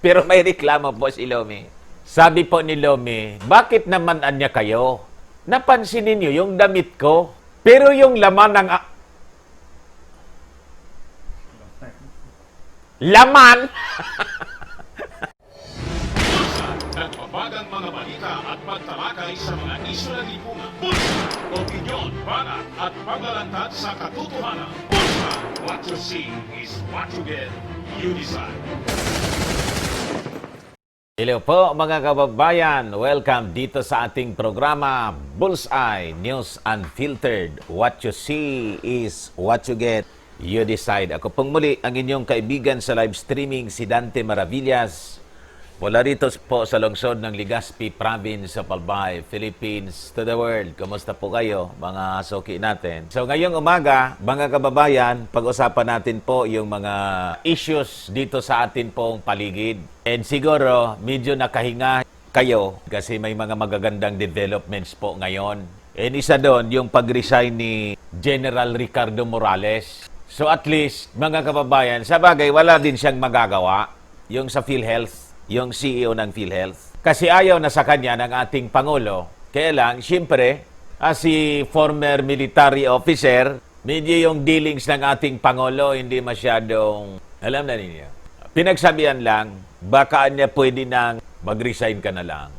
Pero may reklamo po si Lomi. Sabi po ni Lomi, bakit naman anya kayo? Napansin ninyo yung damit ko, pero yung laman ng... laman! Nagbabagang mga balita at pagtalakay sa mga isyu na lipungan. Bulsa, opinyon, banat at paglalantad sa katotohanan. Bulsa, what you see is what you get. You decide. Hello po mga kababayan, welcome dito sa ating programa Bullseye News Unfiltered. What you see is what you get, you decide. Ako pong muli ang inyong kaibigan sa live streaming, si Dante Maravillas. Mula rito po sa lungsod ng Legazpi Province of Albay, Philippines to the world. Kumusta po kayo mga suki natin? So ngayong umaga, mga kababayan, pag-usapan natin po yung mga issues dito sa atin pong paligid. And siguro medyo nakahinga kayo kasi may mga magagandang developments po ngayon. And isa doon yung pag-resign ni General Ricardo Morales. So at least, mga kababayan, sa bagay wala din siyang magagawa yung sa PhilHealth. Yung CEO ng PhilHealth. Kasi ayaw na sa kanya ng ating Pangulo. Kaya lang, siyempre, si former military officer, medyo yung dealings ng ating Pangulo, hindi masyadong, alam na ninyo. Pinagsabihan lang, baka niya pwede nang mag-resign ka na lang.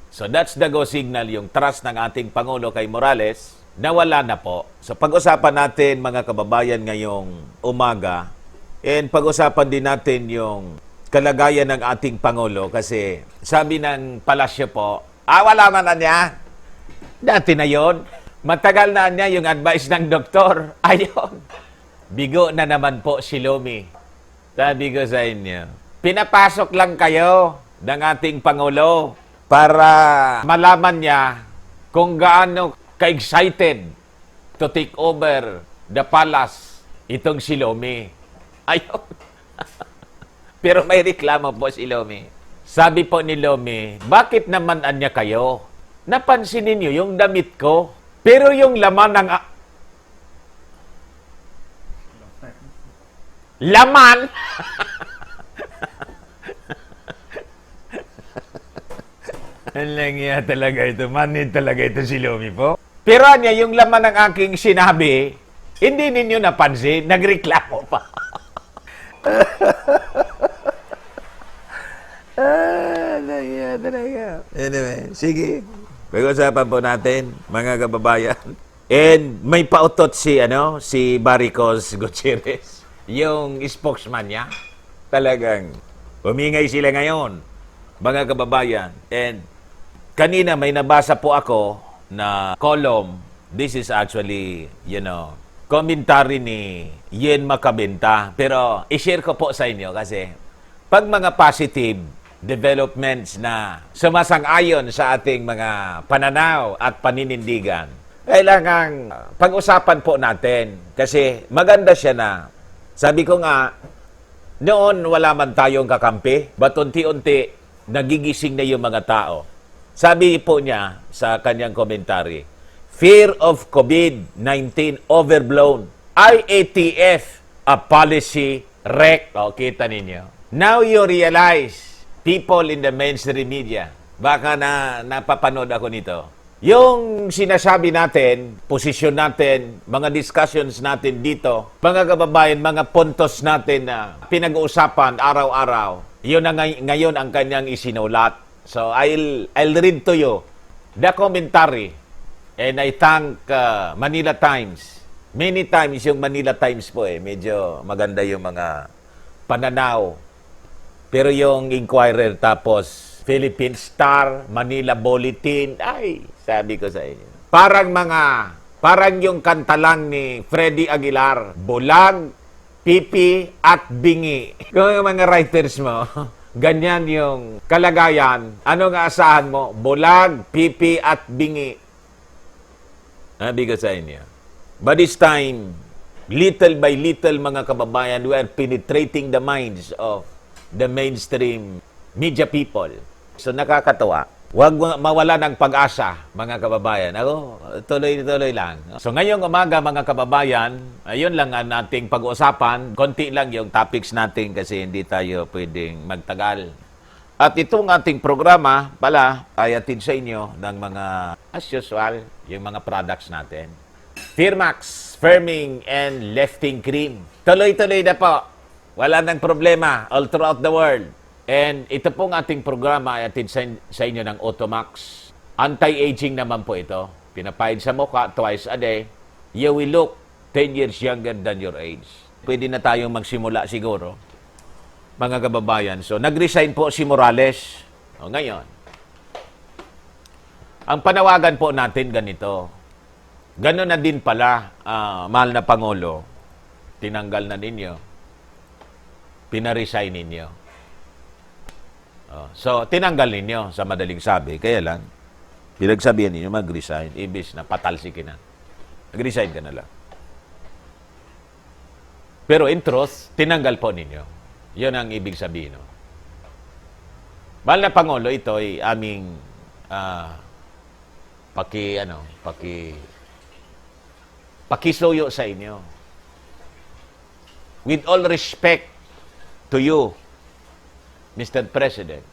So that's the go signal, yung trust ng ating Pangulo kay Morales, nawala na po. So pag-usapan natin, mga kababayan, ngayong umaga, and pag-usapan din natin yung kalagayan ng ating Pangulo kasi sabi ng palasyo po, wala man na niya. Dati na yon. Matagal na niya yung advice ng doktor. Ayon. Bigo na naman po si Lomi. Sabi ko sa inyo, pinapasok lang kayo ng ating Pangulo para malaman niya kung gaano ka-excited to take over the palace itong si Lomi. Ayon. Pero may reklamo po si Lomi. Sabi po ni Lomi, bakit naman anya kayo? Napansin ninyo yung damit ko, pero yung laman ng... laman! Ang langya talaga ito. Manid talaga ito si Lomi po. Pero anya, yung laman ng aking sinabi, hindi ninyo napansin, nagreklamo pa. Talaga. Anyway, sige. Pag-usapan po natin, mga kababayan. And may pautot si Barricos Gutierrez, yung spokesman niya. Talagang humingay sila ngayon, mga kababayan. And kanina may nabasa po ako na column. This is actually, commentary ni Yen Macabenta. Pero i-share ko po sa inyo kasi pag mga positive developments na sumasang-ayon sa ating mga pananaw at paninindigan, kailangang pag-usapan po natin kasi maganda siya na. Sabi ko nga, noon wala man tayong kakampi, but unti-unti nagigising na yung mga tao. Sabi po niya sa kanyang komentary, fear of COVID-19 overblown. IATF, a policy wreck. O, kita ninyo. Now you realize, people in the mainstream media, baka napapanood ako nito. Yung sinasabi natin, posisyon natin, mga discussions natin dito, mga kababayan, mga puntos natin na pinag-uusapan araw-araw, yun na ngayon ang kanyang isinulat. So I'll read to you the commentary. And I thank Manila Times. Many times yung Manila Times po medyo maganda yung mga pananaw. Pero yung Inquirer tapos Philippine Star, Manila Bulletin, ay, sabi ko sa inyo. Parang yung kanta lang ni Freddy Aguilar, bulag, pipi, at bingi. Kung yung mga writers mo, ganyan yung kalagayan, anong aasahan mo? Bulag, pipi, at bingi. Sabi ko sa inyo. But this time, little by little, mga kababayan, we are penetrating the minds of the mainstream media people. So nakakatawa. Huwag mawala ng pag-asa, mga kababayan. Ako, tuloy-tuloy lang. So ngayong umaga, mga kababayan, ayun lang ang ating pag-uusapan. Konti lang yung topics natin kasi hindi tayo pwedeng magtagal. At itong ating programa pala ay atid sa inyo ng mga, as usual, yung mga products natin. Firmax, Firming, and Lifting Cream. Tuloy-tuloy na po. Wala nang problema all throughout the world. And ito pong ating programa ay atid sa inyo ng Automax. Anti-aging naman po ito. Pinapahid sa mukha twice a day. You will look 10 years younger than your age. Pwede na tayong magsimula siguro, mga kababayan. So, nag-resign po si Morales. O, ngayon, ang panawagan po natin ganito. Gano'n na din pala, mahal na Pangulo, tinanggal na ninyo, pinaresign ninyo. So, tinanggal ninyo, sa madaling sabi. Kaya lang, pinagsabihan ninyo, mag-resign. Ibis na patalsikin na. Mag-resign ka na lang. Pero in truth, tinanggal po ninyo. Yun ang ibig sabihin. No? Mahal na Pangulo, ito ay aming pakisuyo sa inyo. With all respect to you, Mr. President,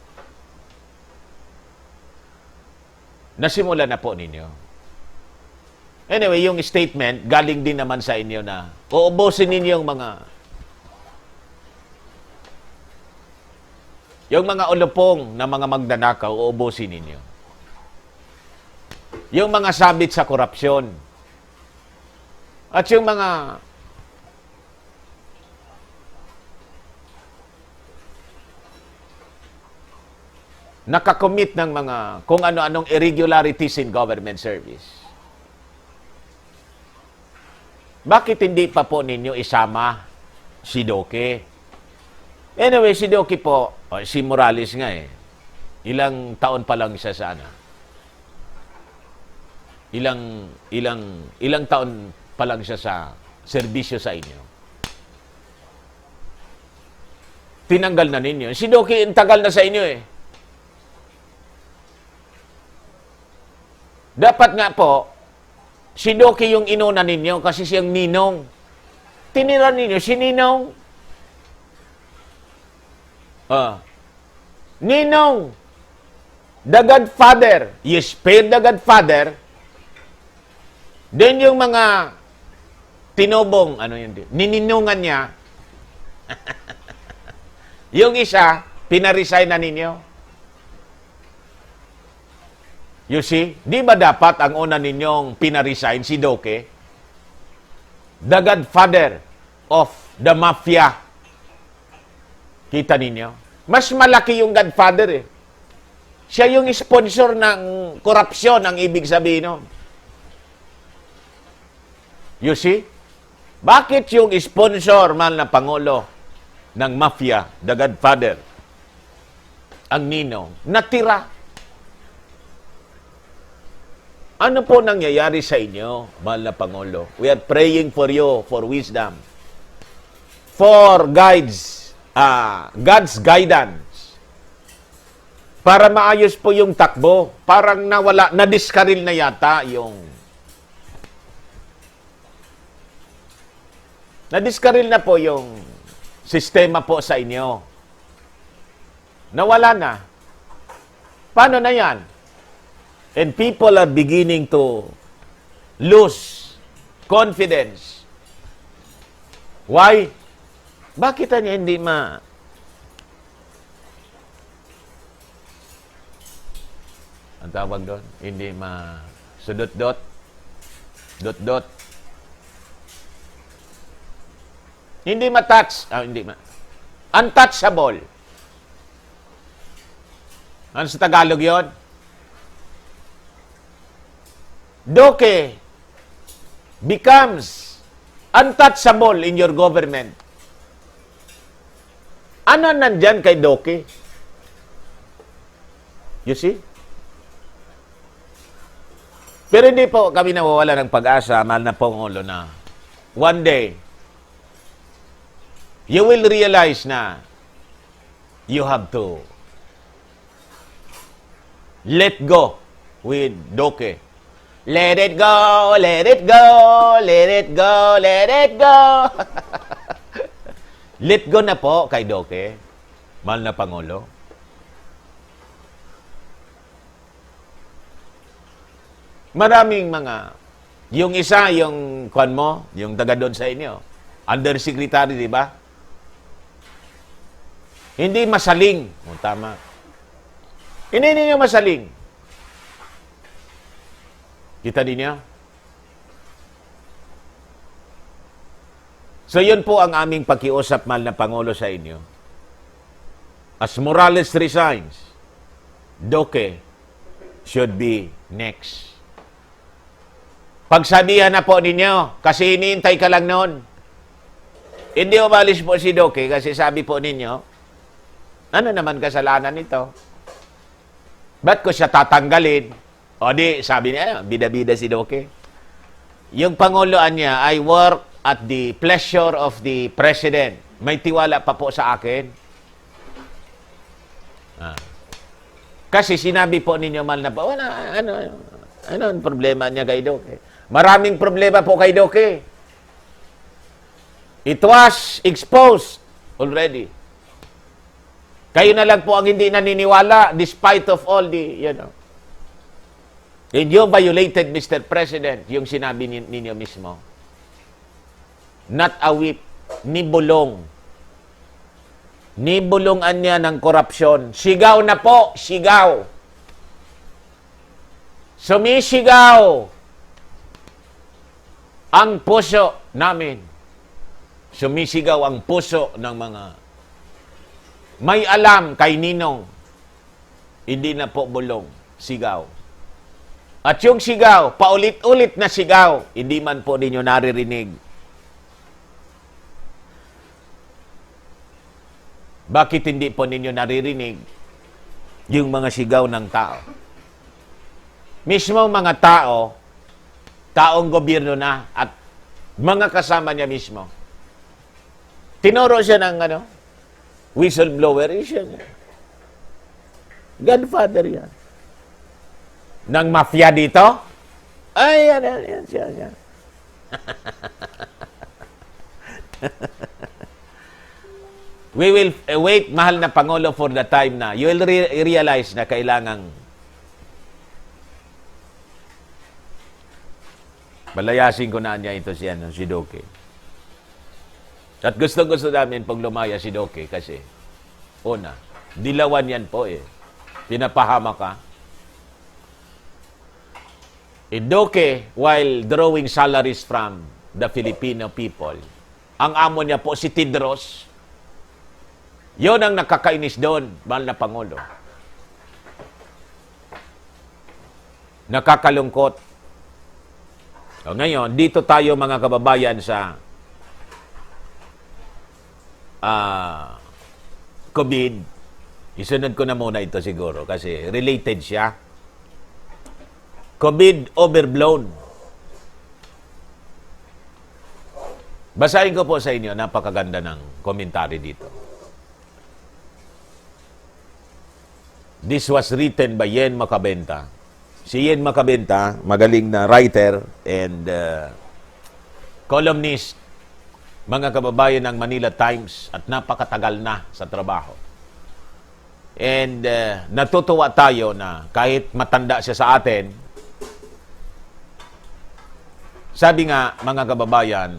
nasimula na po ninyo. Anyway, yung statement, galing din naman sa inyo na uubusin ninyo yung mga ulupong na mga magdanakaw, uubusin ninyo. Yung mga sabit sa korupsyon. At yung mga nakakommit ng mga kung ano-anong irregularities in government service. Bakit hindi pa po ninyo isama si Duque? Anyway, si Duque po, si Morales nga ilang taon pa lang siya sana. Ilang taon pa lang siya sa serbisyo sa inyo. Tinanggal na ninyo. Si Duque, tagal na sa inyo Dapat nga po, si Duque yung inuna ninyo kasi siyang ninong. Tinira ninyo si Ninong. Ninong, the Godfather. You spared the Godfather. Then yung mga tinobong, nininungan niya. Yung isa, pinaresign na ninyo. You see? Di ba dapat ang una ninyong pinaresign si Duque? The Godfather of the Mafia. Kita ninyo? Mas malaki yung Godfather Siya yung sponsor ng korupsyon, ang ibig sabihin nun. You see? Bakit yung sponsor, mahal na Pangulo, ng Mafia, the Godfather, ang ninong, natira? Ano po nangyayari sa inyo, mahal na Pangulo? We are praying for you, for wisdom, for God's guidance, para maayos po yung takbo. Parang na-discarril na yata na-discarril na po yung sistema po sa inyo. Nawala na. Paano na yan? And people are beginning to lose confidence. Why? Bakit niya hindi ang tawag doon? Hindi sudot-dot? Dot-dot? Hindi ma-touch. Untouchable. Ano sa Tagalog yon? Duque becomes untouchable in your government. Ano nandyan kay Duque? You see? Pero hindi po kami nawawala ng pag-asa, mahal na Pangulo, na one day, you will realize na you have to let go with Duque. Let it go, let it go, let it go, let it go. Let go na po kay Duque, mahal na Pangulo. Maraming mga, yung isa, yung kwan mo, yung taga doon sa inyo, undersecretary, di ba? Hindi masaling. O, tama. Hindi ninyo masaling. Kita ninyo? So, yun po ang aming pakiusap, mahal na Pangulo, sa inyo. As Morales resigns, Duque should be next. Pagsabihan na po ninyo, kasi hinihintay ka lang noon. Hindi umalis po si Duque kasi sabi po ninyo, ano naman kasalanan nito? Ba't ko siya tatanggalin? O di, sabi niya, bida-bida si Duque. Yung Panguloan niya, I work at the pleasure of the President. May tiwala pa po sa akin. Kasi sinabi po ninyo, mahal na po, ano ang problema niya kay Duque? Maraming problema po kay Duque. It was exposed already. Kayo na lang po ang hindi naniniwala despite of all the, And you violated, Mr. President, yung sinabi ninyo mismo. Not a whip, ni bulong. Ni bulungan niya ng korupsyon. Sigaw na po, sigaw. Sumisigaw ang puso namin. Sumisigaw ang puso ng mga may alam kay Ninong. Hindi na po bulong, sigaw. At yung sigaw, paulit-ulit na sigaw, hindi man po ninyo naririnig. Bakit hindi po ninyo naririnig yung mga sigaw ng tao? Mismo mga tao, taong gobyerno na at mga kasama niya mismo. Tinuro siya ng whistleblower. Siya. Godfather yan. Ng mafia dito? Ay, yan siya. We will wait, mahal na Pangulo, for the time na you will realize na kailangang balayasin ko na niya ito si Duque. At gusto namin pag lumaya si Duque kasi, una, dilawan yan po Pinapahama ka. Duque, while drawing salaries from the Filipino people, ang amo niya po si Tidros. Yon ang nakakainis doon, mahal na Pangulo. Nakakalungkot. O ngayon, dito tayo mga kababayan sa COVID. Isunod ko na muna ito siguro kasi related siya. COVID overblown. Basahin ko po sa inyo, napakaganda ng komentary dito. This was written by Yen Macabenta. Si Yen Macabenta, magaling na writer and columnist, mga kababayan ng Manila Times at napakatagal na sa trabaho. And natutuwa tayo na kahit matanda siya sa atin, sabi nga mga kababayan,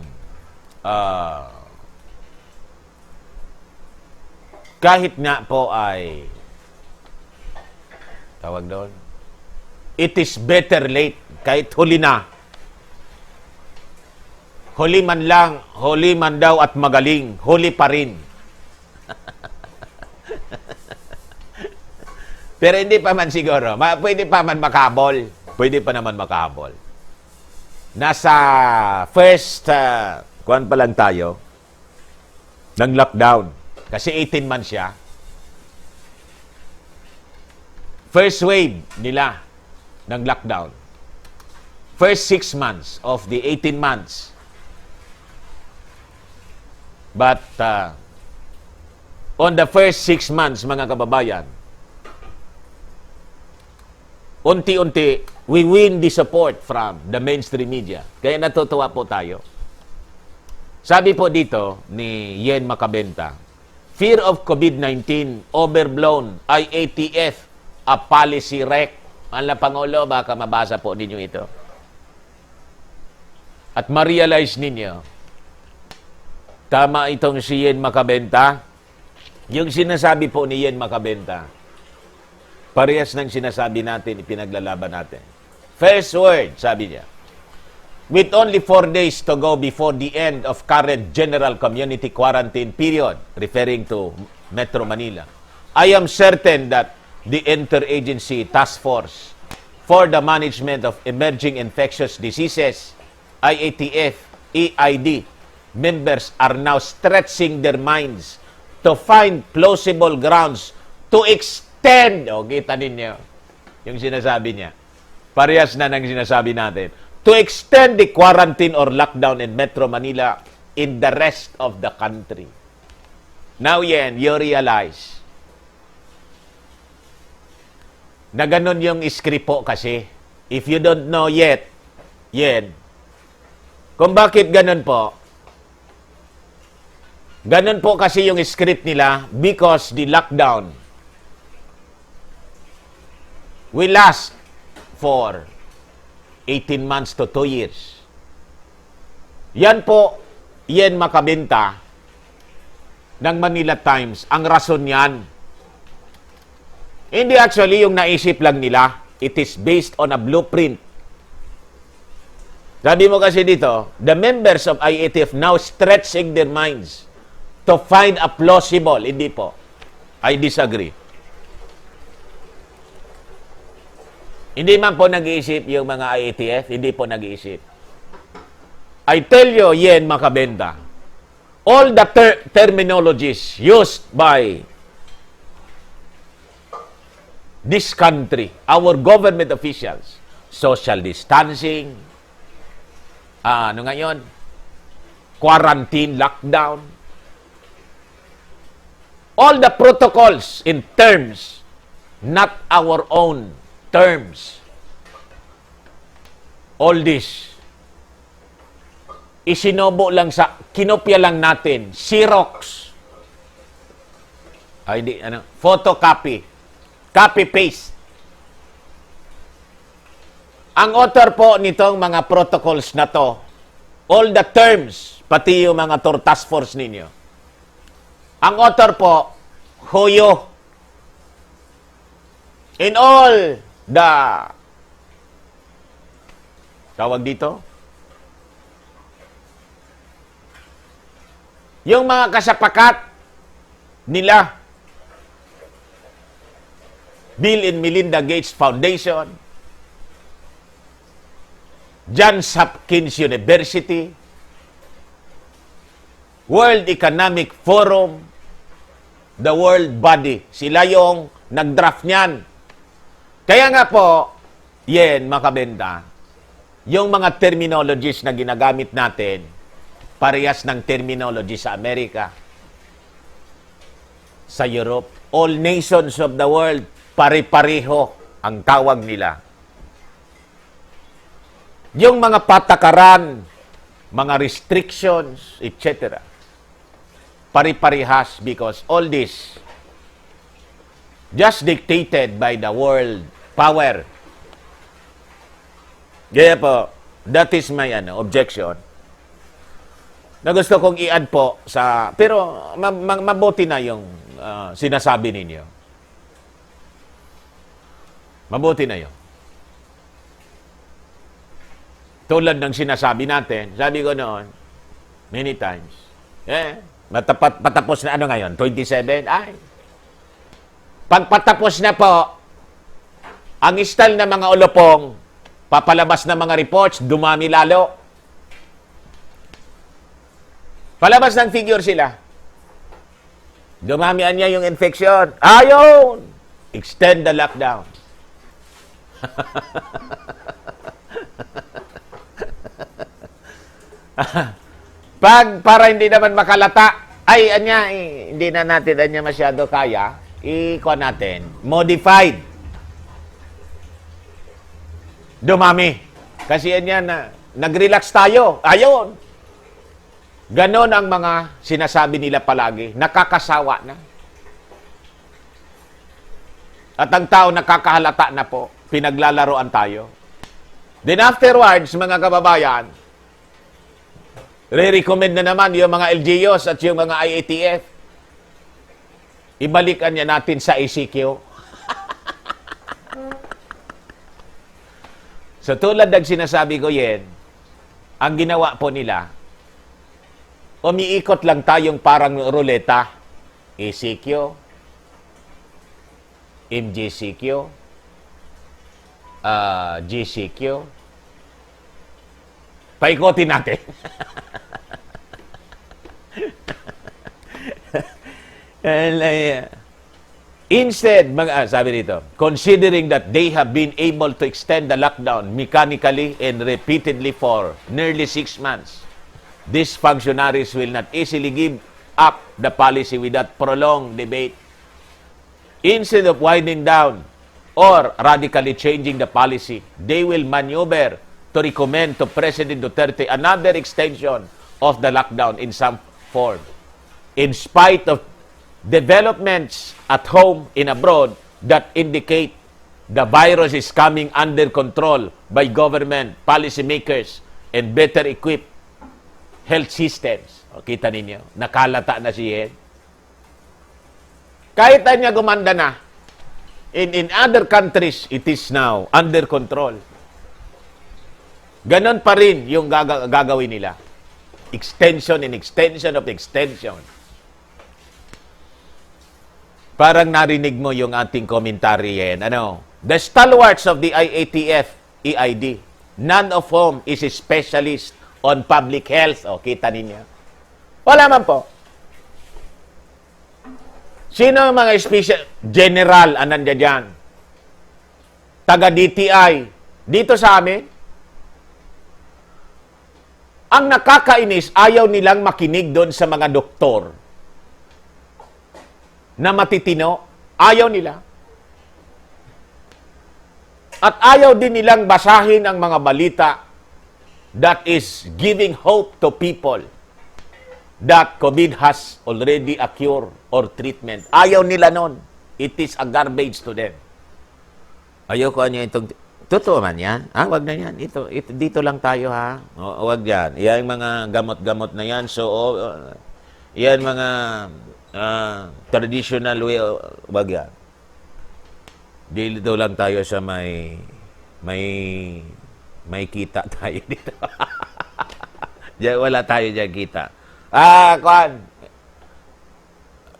kahit nga po ay tawag doon, it is better late, kahit huli na. Huli man lang, huli man daw at magaling, huli pa rin. Pero hindi pa man siguro, pwede pa man makabol. Pwede pa naman makabol. Nasa first, kuwan pa lang tayo, ng lockdown. Kasi 18 months siya. First wave nila ng lockdown. First 6 months of the 18 months. But on the first 6 months, mga kababayan, unti-unti, we win the support from the mainstream media. Kaya natutuwa po tayo. Sabi po dito ni Yen Macabenta, fear of COVID-19 overblown, IATF, a policy wreck. Mahal na Pangulo, baka mabasa po ninyo ito. At ma-realize ninyo, tama itong si Yen Makabenta. Yung sinasabi po ni Yen Makabenta, parehas ng sinasabi natin, ipinaglalaban natin. First word, sabi niya, with only 4 days to go before the end of current general community quarantine period, referring to Metro Manila, I am certain that the Interagency Task Force for the Management of Emerging Infectious Diseases, IATF, EID, members are now stretching their minds to find plausible grounds to extend, kita ninyo, yung sinasabi niya, parehas na ng sinasabi natin, to extend the quarantine or lockdown in Metro Manila in the rest of the country. Now, Yen, you realize na ganun yung script po kasi. If you don't know yet, Yen, kung bakit ganun po, ganun po kasi yung script nila because the lockdown will last for 18 months to 2 years. Yan po, Yen Makabenta ng Manila Times. Ang rason yan, hindi actually yung naisip lang nila. It is based on a blueprint. Sabi mo kasi dito, the members of IATF now stretching their minds to find a plausible. Hindi po. I disagree. Hindi man po nag-iisip yung mga IATF. Hindi po nag-iisip. I tell you, Yen Makabenta, all the terminologies used by this country, our government officials, social distancing, ano nga yun? Quarantine, lockdown. All the protocols in terms, not our own terms. All this, isinobo lang sa, kinopya lang natin, Xerox. Ay, di, ano, photocopy. Copy-paste. Ang author po nitong mga protocols na to, all the terms, pati yung mga task force ninyo, ang author po, Hoyo. In all the, tawag dito, yung mga kasapakat nila, Bill and Melinda Gates Foundation, Johns Hopkins University, World Economic Forum, the World Body. Sila yung nag-draft niyan. Kaya nga po, Yen Makabenta, yung mga terminologies na ginagamit natin, parehas ng terminology sa Amerika, sa Europe, all nations of the world, pare-pareho ang tawag nila. Yung mga patakaran, mga restrictions, etc. Pare-parehas because all this just dictated by the world power. Kaya po, that is my objection. Na gusto kong i-add po sa, pero mabuti na yung sinasabi ninyo. Mabuti na yun. Tulad ng sinasabi natin, sabi ko noon, many times, patapos na ano ngayon, 27? Ay, pagpatapos na po, ang style ng mga ulopong, papalabas na mga reports, dumami lalo. Palabas ng figure sila. Dumamian niya yung infection. Ayun! Extend the lockdown. Para hindi naman makalata, ay, hindi na natin masyado kaya, ikuha natin, modified. Dumami. Kasi nag-relax tayo. Ayun. Ganon ang mga sinasabi nila palagi. Nakakasawa na. At ang tao nakakahalata na po. pinaglalaroan tayo. Then afterwards, mga kababayan, re-recommend na naman yung mga LGUs at yung mga IATF. Ibalikan niya natin sa ECQ. So tulad ng sinasabi ko yan, ang ginawa po nila, umiikot lang tayong parang ruleta. ECQ, MGCQ, GCQ. Paikotin natin. Instead, sabi dito, considering that they have been able to extend the lockdown mechanically and repeatedly for nearly 6 months, these functionaries will not easily give up the policy without prolonged debate. Instead of winding down or radically changing the policy, they will maneuver to recommend to President Duterte another extension of the lockdown in some form. In spite of developments at home and abroad that indicate the virus is coming under control by government, policymakers, and better equipped health systems. O, kita ninyo, nakalata na siya. Kahit na niya gumanda na, in other countries, it is now under control. Ganon pa rin yung gagawin nila. Extension and extension of extension. Parang narinig mo yung ating commentary yan. Ano? The stalwarts of the IATF, EID, none of whom is a specialist on public health. O, kita ninyo. Wala man po. Sino ang mga special? General, anandyan dyan. Taga-DTI. Dito sa amin, ang nakakainis, ayaw nilang makinig doon sa mga doktor na matitino. Ayaw nila. At ayaw din nilang basahin ang mga balita that is giving hope to people that COVID has already a cure or treatment. Ayaw nila nun. It is a garbage to them. Ayaw ko niya itong... Totoo man yan. Wag na yan. Dito lang tayo, ha? Wag yan. Yan mga gamot-gamot na yan. So, yan mga traditional way. Wag yan. Dito lang tayo sa may kita tayo dito. Wala tayo dyan kita.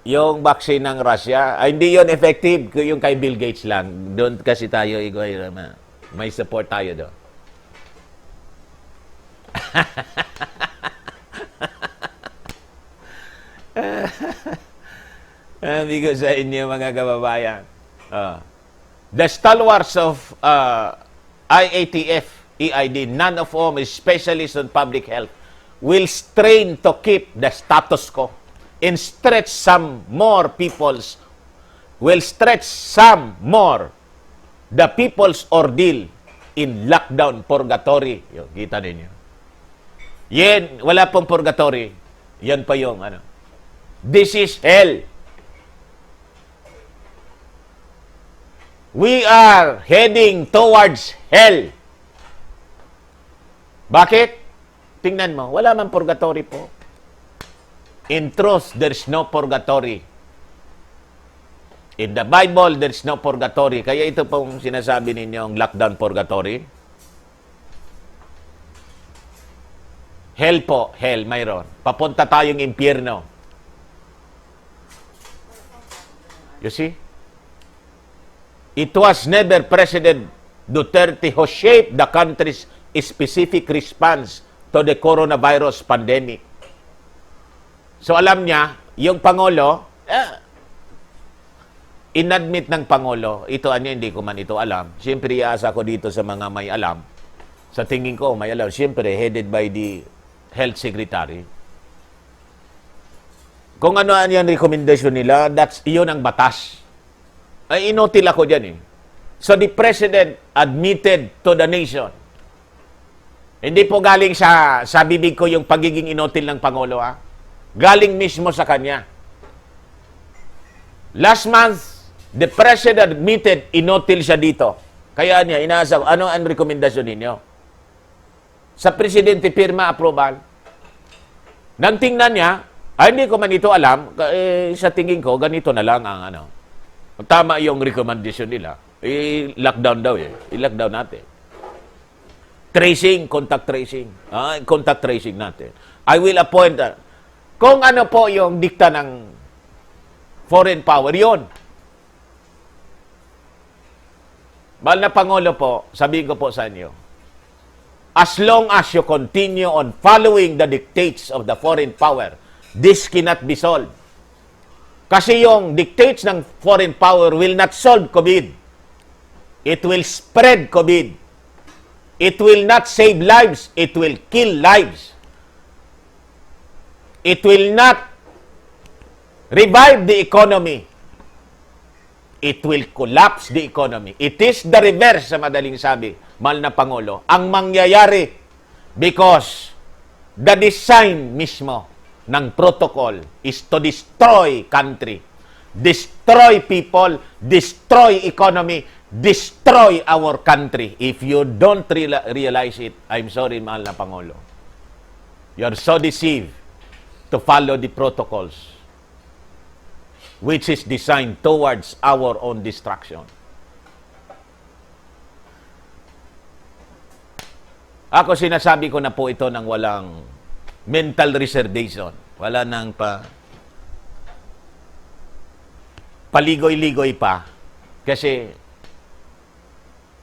Yung vaccine ng Russia, hindi yon effective. Yung kay Bill Gates lang. Doon kasi tayo, may support tayo doon. Amigo sa inyo, mga kababayan. The stalwarts of IATF, EID, none of whom is specialists on public health, will strain to keep the status quo and stretch some more the people's ordeal in lockdown purgatory. Yung, kita ninyo. Yan, wala pong purgatory. Yan pa yung ano. This is hell. We are heading towards hell. Bakit? Tingnan mo, wala man purgatory po. In truth, there's no purgatory. In the Bible, there's no purgatory. Kaya ito pong sinasabi ninyong lockdown purgatory. Hell po, hell, mayroon. Papunta tayong impyerno. You see? It was never President Duterte who shaped the country's specific response to the coronavirus pandemic. So alam niya, yung Pangulo, inadmit ng Pangulo, ito hindi ko man ito alam. Siyempre, iasa ko dito sa mga may alam. Sa tingin ko, may alam. Siyempre, headed by the Health Secretary. Kung ano yung recommendation nila, iyon ang batas. Ay, inotil ako dyan eh. So the President admitted to the nation. Hindi po galing sa bibig ko yung pagiging inotil ng Pangulo, ha? Galing mismo sa kanya. Last month, the President admitted inotil siya dito. Kaya niya, inaasa ko, ano ang rekomendasyon ninyo? Sa presidente, pirma, approval. Nang tingnan niya, hindi ko man ito alam, sa tingin ko, ganito na lang ang ano. Tama yung recommendation nila. I-lockdown daw I-lockdown natin. Tracing, contact tracing. Contact tracing natin. I will appoint, kung ano po yung dikta ng foreign power, yon. Mahal na Pangulo po, sabihin ko po sa inyo, as long as you continue on following the dictates of the foreign power, this cannot be solved. Kasi yung dictates ng foreign power will not solve COVID. It will spread COVID. It will not save lives. It will kill lives. It will not revive the economy. It will collapse the economy. It is the reverse, sa madaling sabi, mahal na Pangulo, ang mangyayari because the design mismo ng protocol is to destroy country, destroy people, destroy economy, destroy our country. If you don't realize it, I'm sorry, mahal na Pangulo. You are so deceived to follow the protocols which is designed towards our own destruction. Ako sinasabi ko na po ito ng walang mental reservation. Wala nang paligoy-ligoy pa. Kasi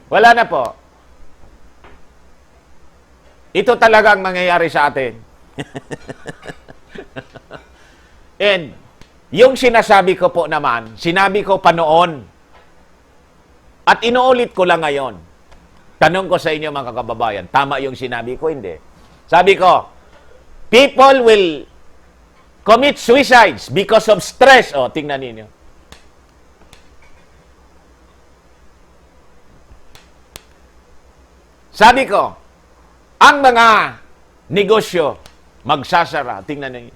wala na po. Ito talagang mangyayari sa atin. And yung sinasabi ko po naman, sinabi ko pa noon. At inuulit ko lang ngayon. Tanong ko sa inyo mga kababayan, tama yung sinabi ko, hindi? Sabi ko, people will commit suicides because of stress. O, tingnan ninyo. Sabi ko, ang mga negosyo magsasara. Tingnan ninyo.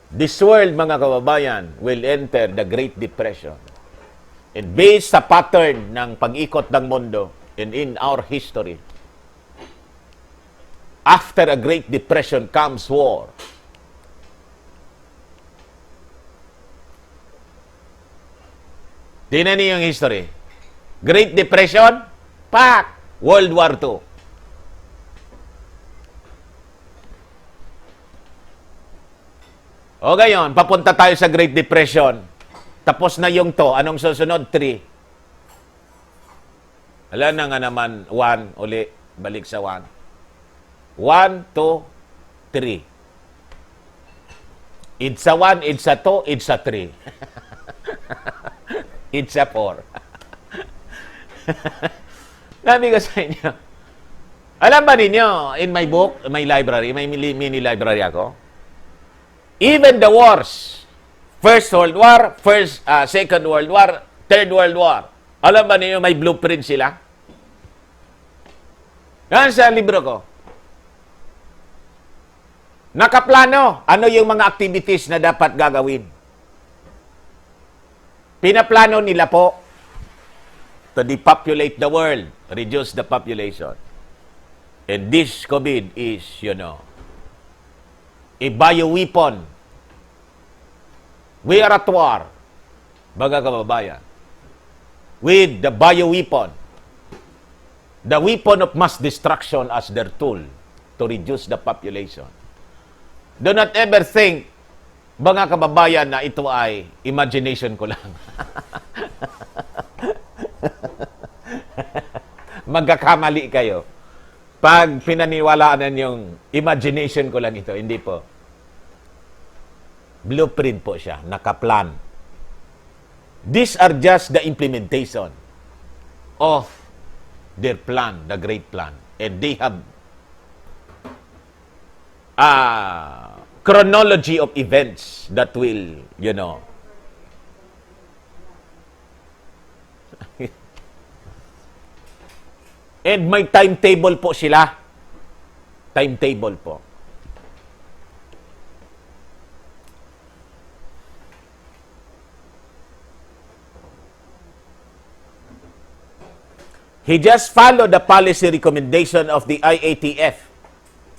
This world, mga kababayan, will enter the Great Depression. And based sa pattern ng pag-ikot ng mundo and in our history, after a Great Depression comes war. Tingnan niyo yung history. Great Depression, pak! World War II. O gayon, papunta tayo sa Great Depression. Tapos na yung to. Anong susunod? 3. Wala na nga naman 1 uli. Balik sa 1. 1, 2, 3. It's a 1, it's a 2, it's a 3. It's a 4. Sabi ko sa inyo, alam ba ninyo, in my book, my library, may mini library ako, even the wars, First World War, Second World War, Third World War, alam ba niyo may blueprint sila? Yan sa libro ko. Nakaplano, ano yung mga activities na dapat gagawin. Pinaplano nila po to depopulate the world, reduce the population. And this COVID is, a bioweapon. We are at war, mga kababayan, with the bioweapon, the weapon of mass destruction as their tool to reduce the population. Do not ever think, mga kababayan, na ito ay imagination ko lang. Magkakamali kayo. Pag pinaniwalaan yung imagination ko lang ito, hindi po. Blueprint po siya, nakaplan. These are just the implementation of their plan, the great plan. And they have a chronology of events that will, and may timetable po sila. Timetable po. He just followed the policy recommendation of the IATF,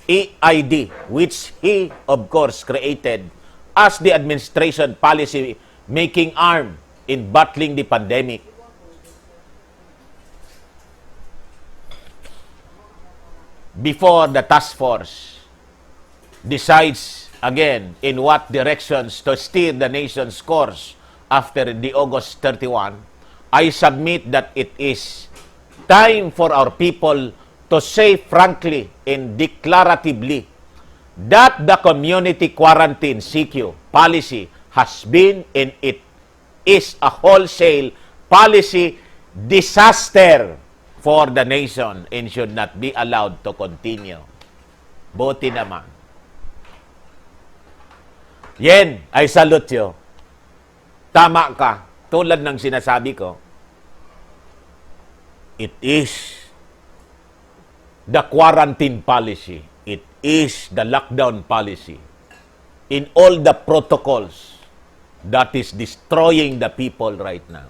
EID, which he, of course, created as the administration policy making arm in battling the pandemic. Before the task force decides again in what directions to steer the nation's course after the August 31, I submit that it is time for our people to say frankly and declaratively that the community quarantine CQ policy has been and it is a wholesale policy disaster for the nation and should not be allowed to continue. Buti naman. Yen, I salute you. Tama ka. Tulad ng sinasabi ko, it is the quarantine policy. It is the lockdown policy. In all the protocols that is destroying the people right now.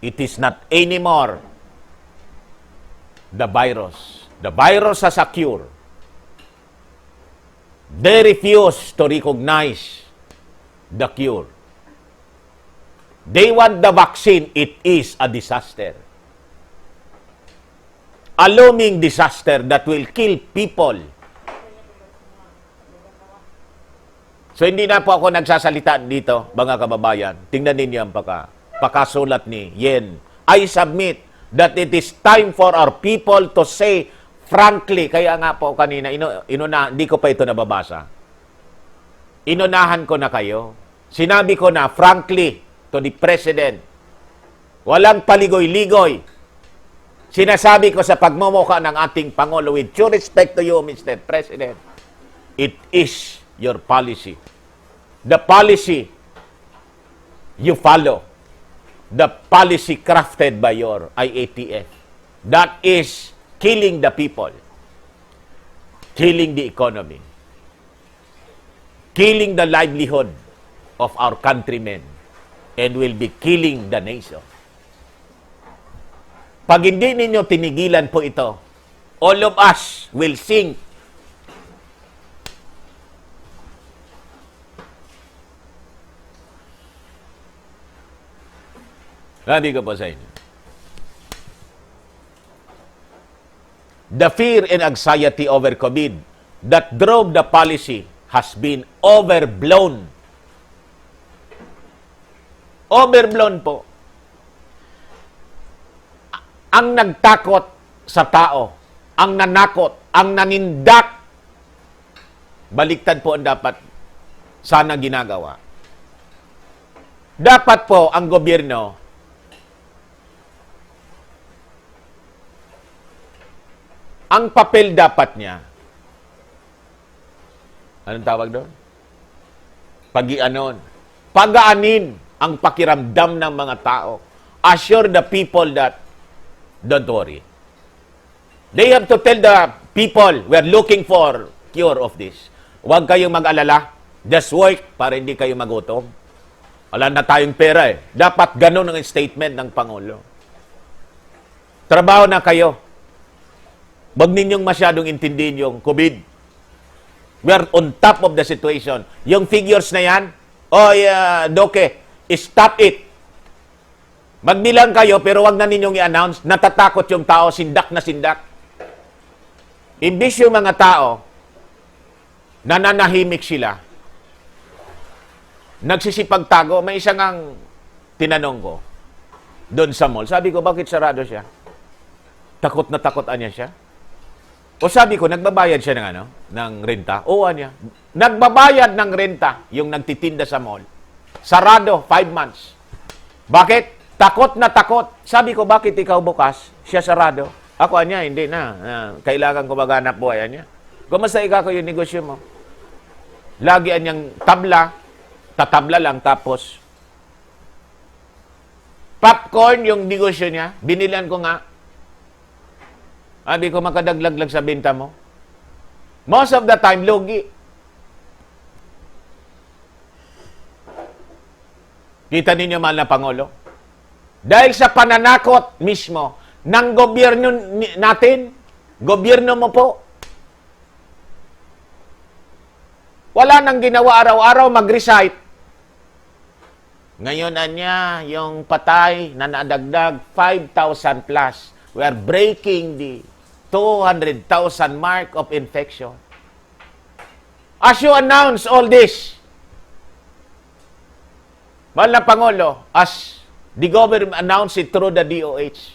It is not anymore the virus. The virus has a cure. They refuse to recognize the cure. They want the vaccine. It is a disaster. A looming disaster that will kill people. So hindi na po ako nagsasalita dito, mga kababayan. Tingnan ninyo ang pakasulat ni Yen. I submit that it is time for our people to say frankly. Kaya nga po kanina, hindi ko pa ito nababasa. Inunahan ko na kayo. Sinabi ko na frankly to the President. Walang paligoy-ligoy. Sinasabi ko sa pagmumukha ng ating Pangulo, with due respect to you, Mr. President, it is your policy. The policy you follow. The policy crafted by your IATF. That is killing the people. Killing the economy. Killing the livelihood of our countrymen. And will be killing the nation. Pag hindi ninyo tinigilan po ito, all of us will sink. Sabi ko po sa inyo. The fear and anxiety over COVID that drove the policy has been overblown. Overblown po. Ang nagtakot sa tao, ang nanakot, ang nanindak, baliktad po ang dapat sana ginagawa. Dapat po ang gobyerno ang papel dapat niya, anong tawag doon? Pagaanin ang pakiramdam ng mga tao. Assure the people that don't worry. They have to tell the people, we're looking for cure of this. Huwag kayong mag-alala. Just work para hindi kayo magutom. Wala na tayong pera eh. Dapat ganun ang statement ng Pangulo. Trabaho na kayo. Huwag ninyong masyadong intindihin yung COVID. We are on top of the situation. Yung figures na yan, Doke, stop it. Magbilang kayo, pero wag na ninyong i-announce. Natatakot yung tao, sindak na sindak. Imbis yung mga tao, nananahimik sila, nagsisipagtago. May isang ang tinanong ko, doon sa mall. Sabi ko, bakit sarado siya? Takot na takot niya siya? O sabi ko, nagbabayad siya ng renta? Oo niya. Nagbabayad ng renta yung nagtitinda sa mall. Sarado, 5 months. Bakit? Takot na takot. Sabi ko, bakit ikaw bukas? Siya sarado. Ako niya, hindi na. Kailangan ko maghanap buhay niya. Kumusta ikaw yung negosyo mo? Lagi niyang tabla, tatabla lang, tapos popcorn yung negosyo niya. Binilan ko nga. Sabi ko, makadaglag sa benta mo. Most of the time, lugi. Kita ninyo, mahal na Pangulo? Dahil sa pananakot mismo, ng gobyerno natin. Gobyerno mo po. Wala nang ginawa araw-araw, mag-recite. Ngayon, anya, yung patay na nadagdag, 5,000 plus. We are breaking the 200,000 mark of infection. As you announce all this, mahal na Pangulo, as the government announced it through the DOH,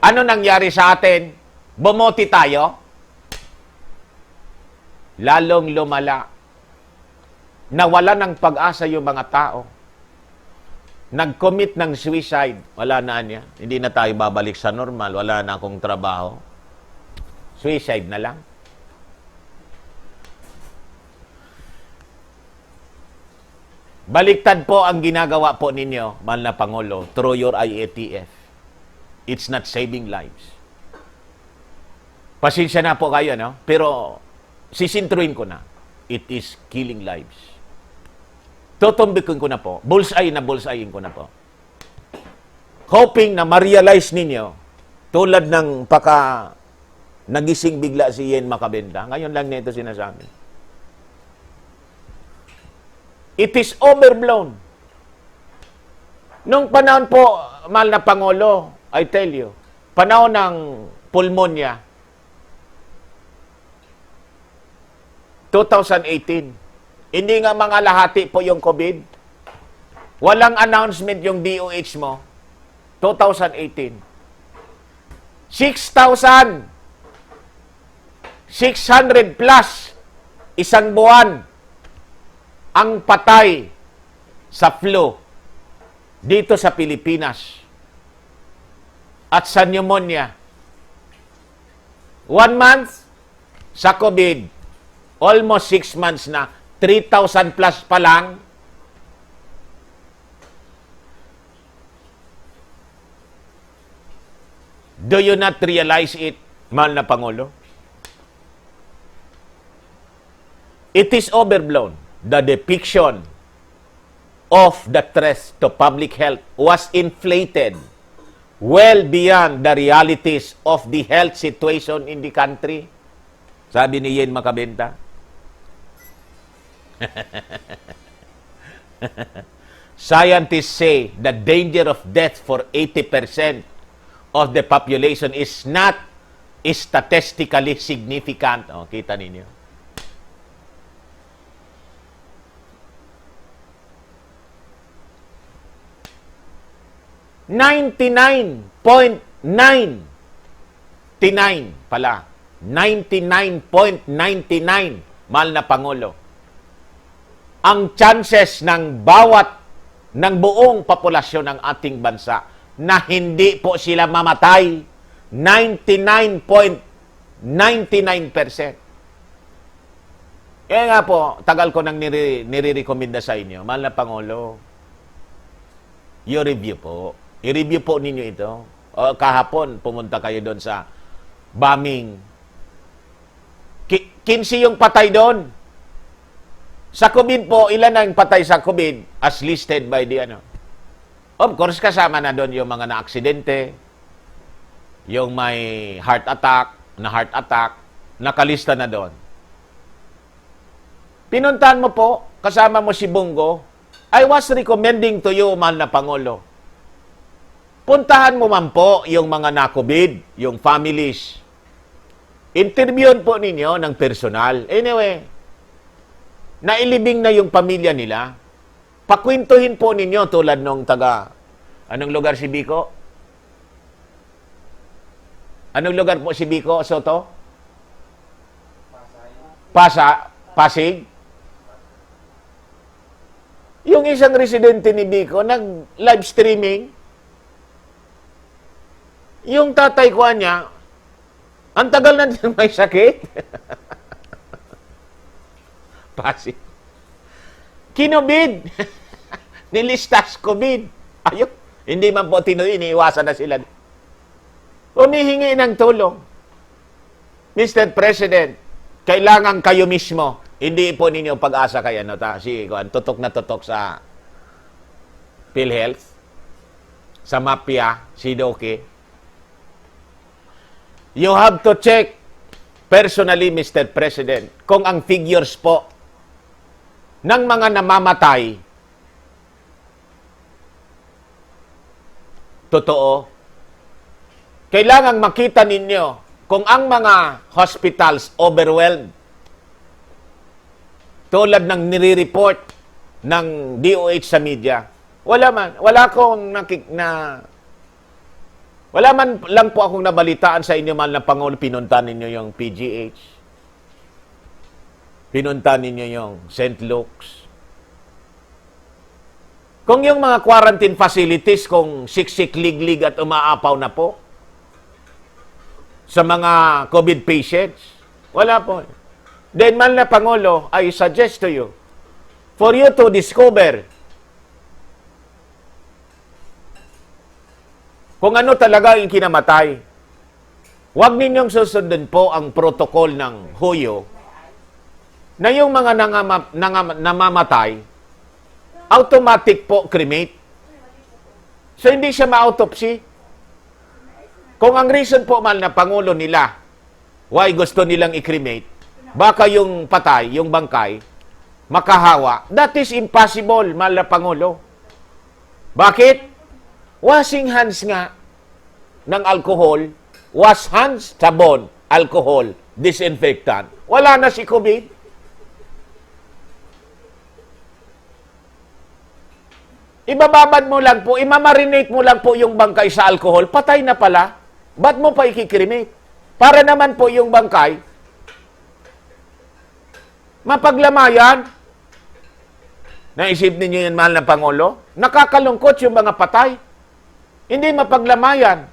ano nangyari sa atin? Bumote tayo? Lalong lumala. Nawala ng pag-asa yung mga tao. Nag-commit ng suicide. Wala na niya. Hindi na tayo babalik sa normal. Wala na akong trabaho. Suicide na lang. Baliktad po ang ginagawa po ninyo, mahal na Pangulo, through your IATF. It's not saving lives. Pasensya na po kayo, no? Pero sisintruin ko na. It is killing lives. Tutumbikin ko na po. Bullseye ko na po. Hoping na ma-realize ninyo, tulad ng nagising bigla si Yen Makabenta. Ngayon lang nito sinasabi. It is overblown. Nung panahon po, mahal na Pangulo, I tell you, panahon ng pulmonya, 2018, hindi nga mga lahati po yung COVID. Walang announcement yung DOH mo. 2018. 6,600 plus isang buwan ang patay sa flu dito sa Pilipinas at sa pneumonia. 1 month sa COVID, almost 6 months na, 3,000 plus pa lang. Do you not realize it, mahal na Pangulo? It is overblown. The depiction of the threat to public health was inflated well beyond the realities of the health situation in the country. Sabi ni Yen Makabenta. Scientists say the danger of death for 80% of the population is not statistically significant. Oh, kita ninyo. pala. 99.99, mahal na Pangulo. Ang chances ng buong populasyon ng ating bansa na hindi po sila mamatay, 99.99%. Kaya nga po, tagal ko nang nire-recommenda sa inyo, mahal na Pangulo, i-review po. I-review po ninyo ito. Kahapon, pumunta kayo doon sa bombing. 15 yung patay doon. Sa COVID po, ilan ang patay sa COVID as listed by the Of course, kasama na doon yung mga na-aksidente, yung may heart attack, nakalista na doon. Pinuntahan mo po, kasama mo si Bungo, I was recommending to you, mahal na Pangulo, puntahan mo man po yung mga na-COVID, yung families. Interviewin po ninyo ng personal. Anyway, nailibing na yung pamilya nila. Pakwentuhin po ninyo tulad nung anong lugar si Biko? Anong lugar po si Biko, Soto? Pasig? Yung isang residente ni Biko, nag-live streaming. Yung tatay ko niya, ang tagal na din may sakit. Pasig. Kinobid. Nilistas COVID. Ayun. Hindi man po iniiwasan na sila. Humihingi ng tulong. Mr. President, kailangan kayo mismo. Hindi po ninyo pag-asa kaya tutok na tutok sa PhilHealth, sa Mapia, si Doki. You have to check personally, Mr. President, kung ang figures po ng mga namamatay totoo. Kailangang makita ninyo kung ang mga hospitals overwhelmed tulad ng nire-report ng DOH sa media. Wala man lang po akong nabalitaan sa inyo man ng Pangulo, pinunta ninyo yung PGH. Pinunta ninyo yung St. Luke's. Kung yung mga quarantine facilities, kung siksik-liglig at umaapaw na po sa mga COVID patients, wala po. Then man na Pangulo, I suggest to you, for you to discover kung ano talaga yung kinamatay. Huwag ninyong susundin po ang protocol ng HOYO na yung mga namamatay, automatic po cremate. So, hindi siya ma-autopsy. Kung ang reason po man na Pangulo nila, why gusto nilang i-cremate, baka yung patay, yung bangkay, makahawa, that is impossible, mahal na Pangulo. Bakit? Washing hands nga ng alcohol, wash hands, sabon, alcohol, disinfectant. Wala na si COVID. Ibababad mo lang po, imamarinate mo lang po yung bangkay sa alcohol, patay na pala. Ba't mo pa ikikrimate? Para naman po yung bangkay, mapaglamayan. Naisip ninyo yan, mahal na Pangulo? Nakakalungkot yung mga patay. Hindi mapaglamayan.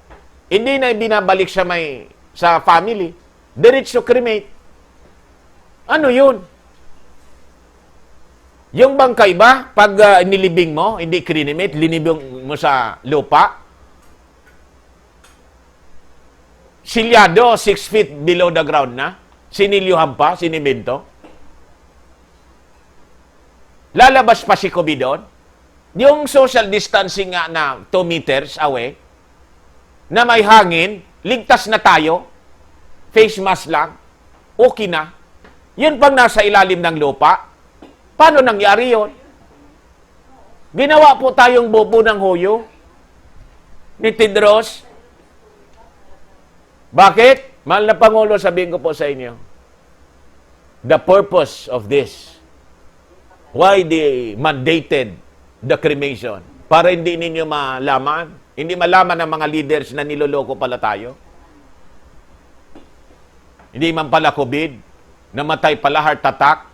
Hindi na binabalik sa family. Diretso cremate. Ano yun? Yung bangkay ba, pag nilibing mo, hindi cremate, linibing mo sa lupa, silyado, 6 feet below the ground na, sinilyuhan pa, sinimento, lalabas pa si COVID doon. Yung social distancing nga na 2 meters away, na may hangin, ligtas na tayo, face mask lang, okay na. Yun pang nasa ilalim ng lupa, paano nangyari yun? Ginawa po tayong bobo ng HOYO ni Tedros. Bakit? Mahal na Pangulo, sabihin ko po sa inyo, the purpose of this, why they mandated the cremation, para hindi ninyo malaman, hindi malaman ng mga leaders na niloloko pala tayo. Hindi man pala COVID, namatay pala heart attack,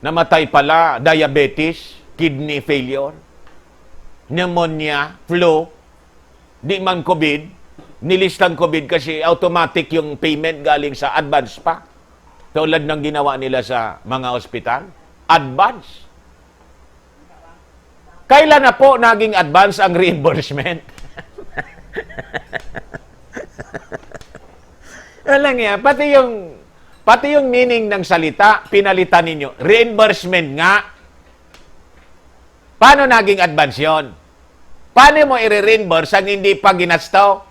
namatay pala diabetes, kidney failure, pneumonia, flu, di man COVID, nilistang COVID kasi automatic yung payment galing sa advance pa. Tulad ng ginawa nila sa mga ospital. Advance. Kailan na po naging advance ang reimbursement? Alam niya, pati yung meaning ng salita, pinalitan ninyo. Reimbursement nga. Paano naging advance yun? Paano mo i-reimburse ang hindi pa ginasto?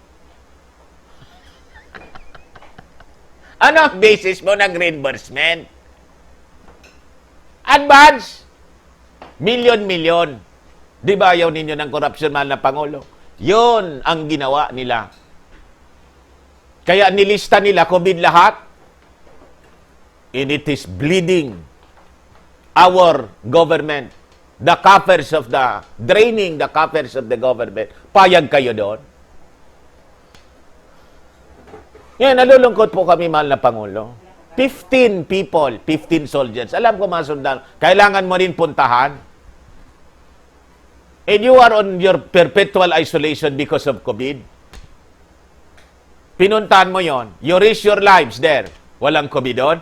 Ano ang basis mo ng reimbursement? Advance. Milyon-milyon. Di ba ayaw ninyo ng korupsyon, mahal na Pangulo? Yun ang ginawa nila. Kaya nilista nila COVID lahat. And it is bleeding our government. The coffers of draining the coffers of the government. Payag kayo doon. Yan, nalulungkot po kami, mahal na Pangulo. 15 people, 15 soldiers. Alam ko mga sundalo, kailangan mo rin puntahan. And you are on your perpetual isolation because of COVID. Pinuntahan mo yon. You risk your lives there. Walang COVID doon.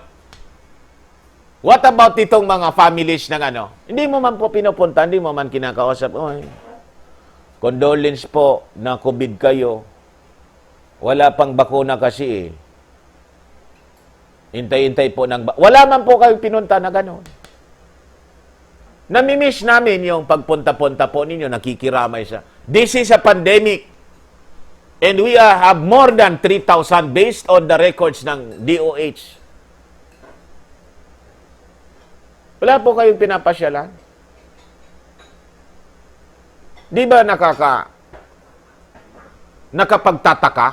What about itong mga families ng ano? Hindi mo man po pinupunta, hindi mo man kinakausap. Oy, condolence po na COVID kayo. Wala pang bakuna kasi eh. Hintay-hintay po ng... Wala man po kayo pinunta na gano'n. Namimiss namin yung pagpunta-punta po ninyo, nakikiramay siya. This is a pandemic. And we have more than 3,000 based on the records ng DOH. Wala po kayong pinapasyalan? Di ba nakapagtataka?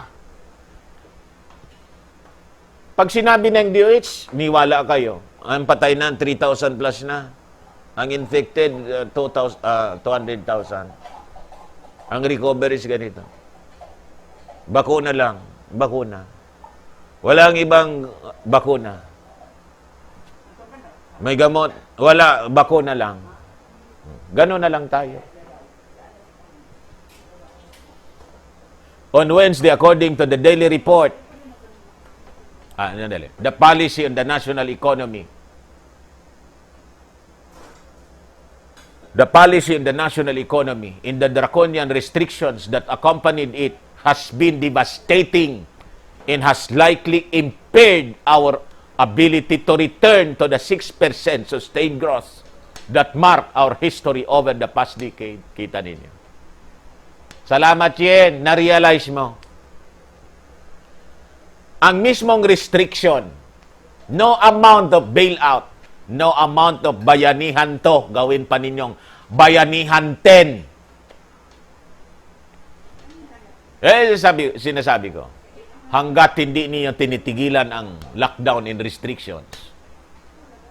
Pag sinabi ng DOH, niwala kayo. Ang patay na, 3,000 plus na. Ang infected, 200,000. Ang recovery is ganito. Bakuna lang. Bakuna. Walang ibang bakuna. May gamot. Wala. Bakuna lang. Gano'n na lang tayo. On Wednesday, according to the Daily Report, the policy on the national economy, the policy in the national economy, in the draconian restrictions that accompanied it, has been devastating and has likely impaired our ability to return to the 6% sustained growth that marked our history over the past decade. Kita ninyo. Salamat, Yen. Na-realize mo. Ang mismong restriction, no amount of bailout, no amount of bayanihan to, gawin pa ninyong bayanihan 10. Sinasabi ko, hanggat hindi niyo tinitigilan ang lockdown and restrictions,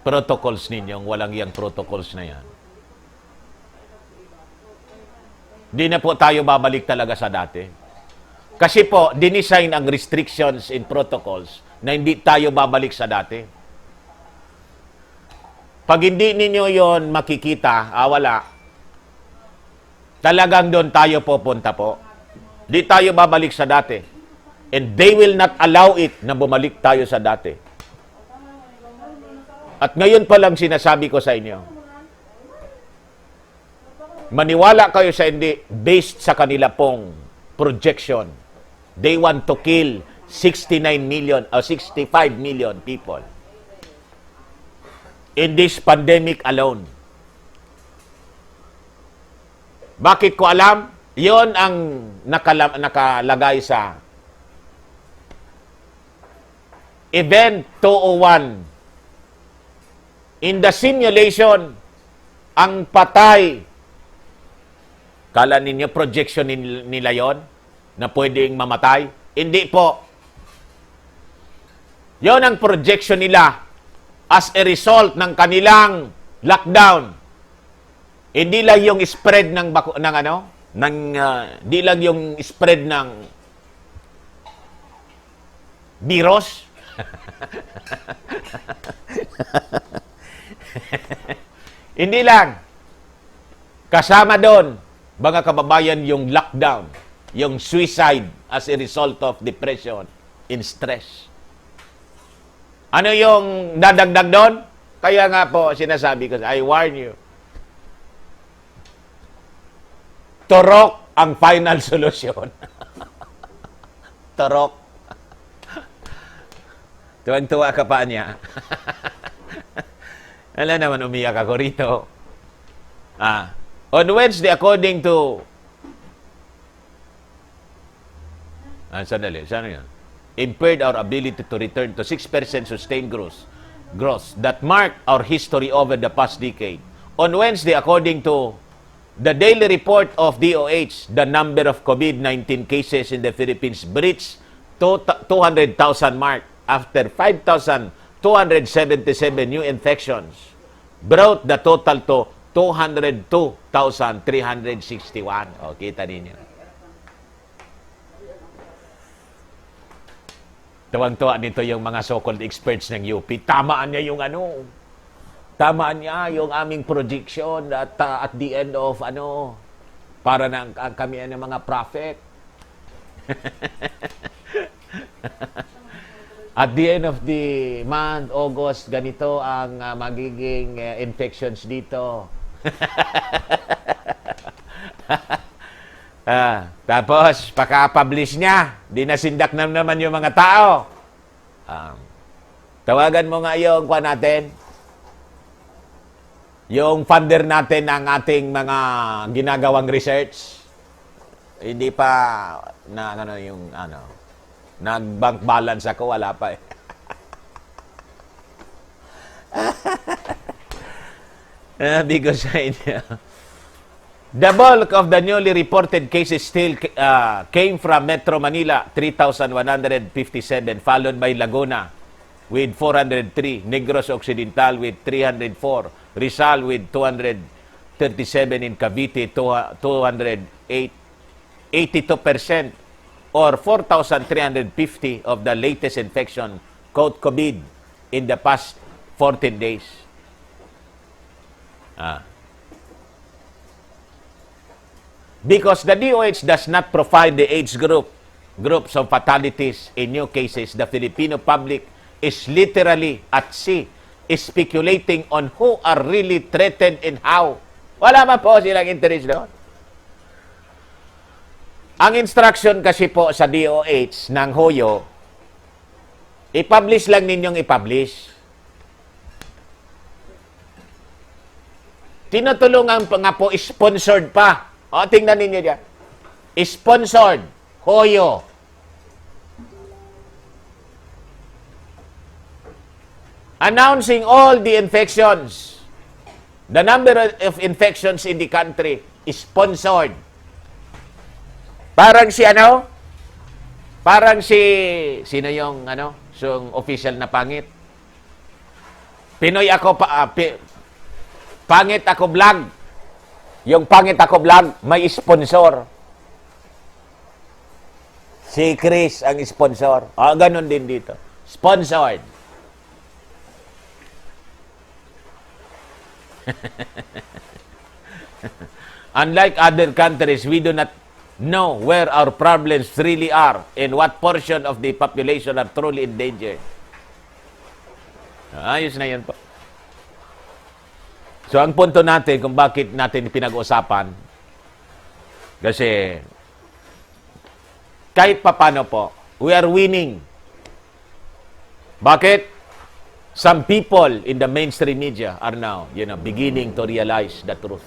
protocols ninyong, walang yang protocols na yan. Di na po tayo babalik talaga sa dati. Kasi po, dinisign ang restrictions and protocols na hindi tayo babalik sa dati. Pag hindi ninyo yon makikita, wala. Talagang doon tayo pupunta po. Di tayo babalik sa dati. And they will not allow it na bumalik tayo sa dati. At ngayon pa lang sinasabi ko sa inyo, maniwala kayo sa hindi based sa kanila pong projection. They want to kill 69 million or 65 million people in this pandemic alone. Bakit ko alam? Yon ang nakalagay sa Event 201. In the simulation, ang patay, kala ninyo projection nila yon na pwedeng mamatay? Hindi po. Yon ang projection nila as a result ng kanilang lockdown. Hindi lang yung spread ng di lang yung spread ng virus. Hindi lang. Kasama doon, mga kababayan, yung lockdown, yung suicide as a result of depression and stress. Ano yung dadagdag doon? Kaya nga po, sinasabi ko, I warn you. Turok ang final solution. Turok. Tuwang-tuwa ka pa niya. Alam naman, umiyak ako rito. On Wednesday, according to... sandali, saan yun? Impaired our ability to return to 6% sustained growth that marked our history over the past decade. On Wednesday, according to the daily report of DOH, the number of COVID-19 cases in the Philippines breached 200,000 mark after 5,277 new infections, brought the total to 202,361. O, kita ninyo. Tuwang-tuwa nito yung mga so-called experts ng UP. Tamaan niya yung tamaan niya yung aming projection at the end of para na kami ng mga prophet. At the end of the month, August, ganito ang magiging infections dito. Tapos, paka-publish niya, dinasindak naman yung mga tao. Tawagan mo nga yung natin, yung funder natin ng ating mga ginagawang research. Hindi pa na ano yung ano. Nag-bank balance ako, wala pa eh. Because sa inyo. The bulk of the newly reported cases still came from Metro Manila, 3,157, followed by Laguna with 403, Negros Occidental with 304, Rizal with 237, in Cavite 208, 82% or 4,350 of the latest infection caught COVID in the past 14 days. Because the DOH does not provide the age groups of fatalities in new cases, the Filipino public is literally at sea, is speculating on who are really threatened and how. Wala man po silang interest doon. Ang instruction kasi po sa DOH ng HOYO, i-publish lang ninyong i-publish. Tinutulungan pa nga po, sponsored pa. O, tingnan ninyo dyan. Sponsored. HOYO. Announcing all the infections. The number of infections in the country is sponsored. Parang si ano? Parang si sino yung ano? Yung official na pangit. Pinoy ako pangit ako vlog. Yung pangit ako vlog may sponsor. Si Chris ang sponsor. Ganun din dito. Sponsored. Unlike other countries, we do not know where our problems really are and what portion of the population are truly endangered. Ayos na yan po. So, ang punto natin kung bakit natin pinag-usapan, kasi kahit papano po, we are winning. Bakit? Some people in the mainstream media are now, beginning to realize the truth.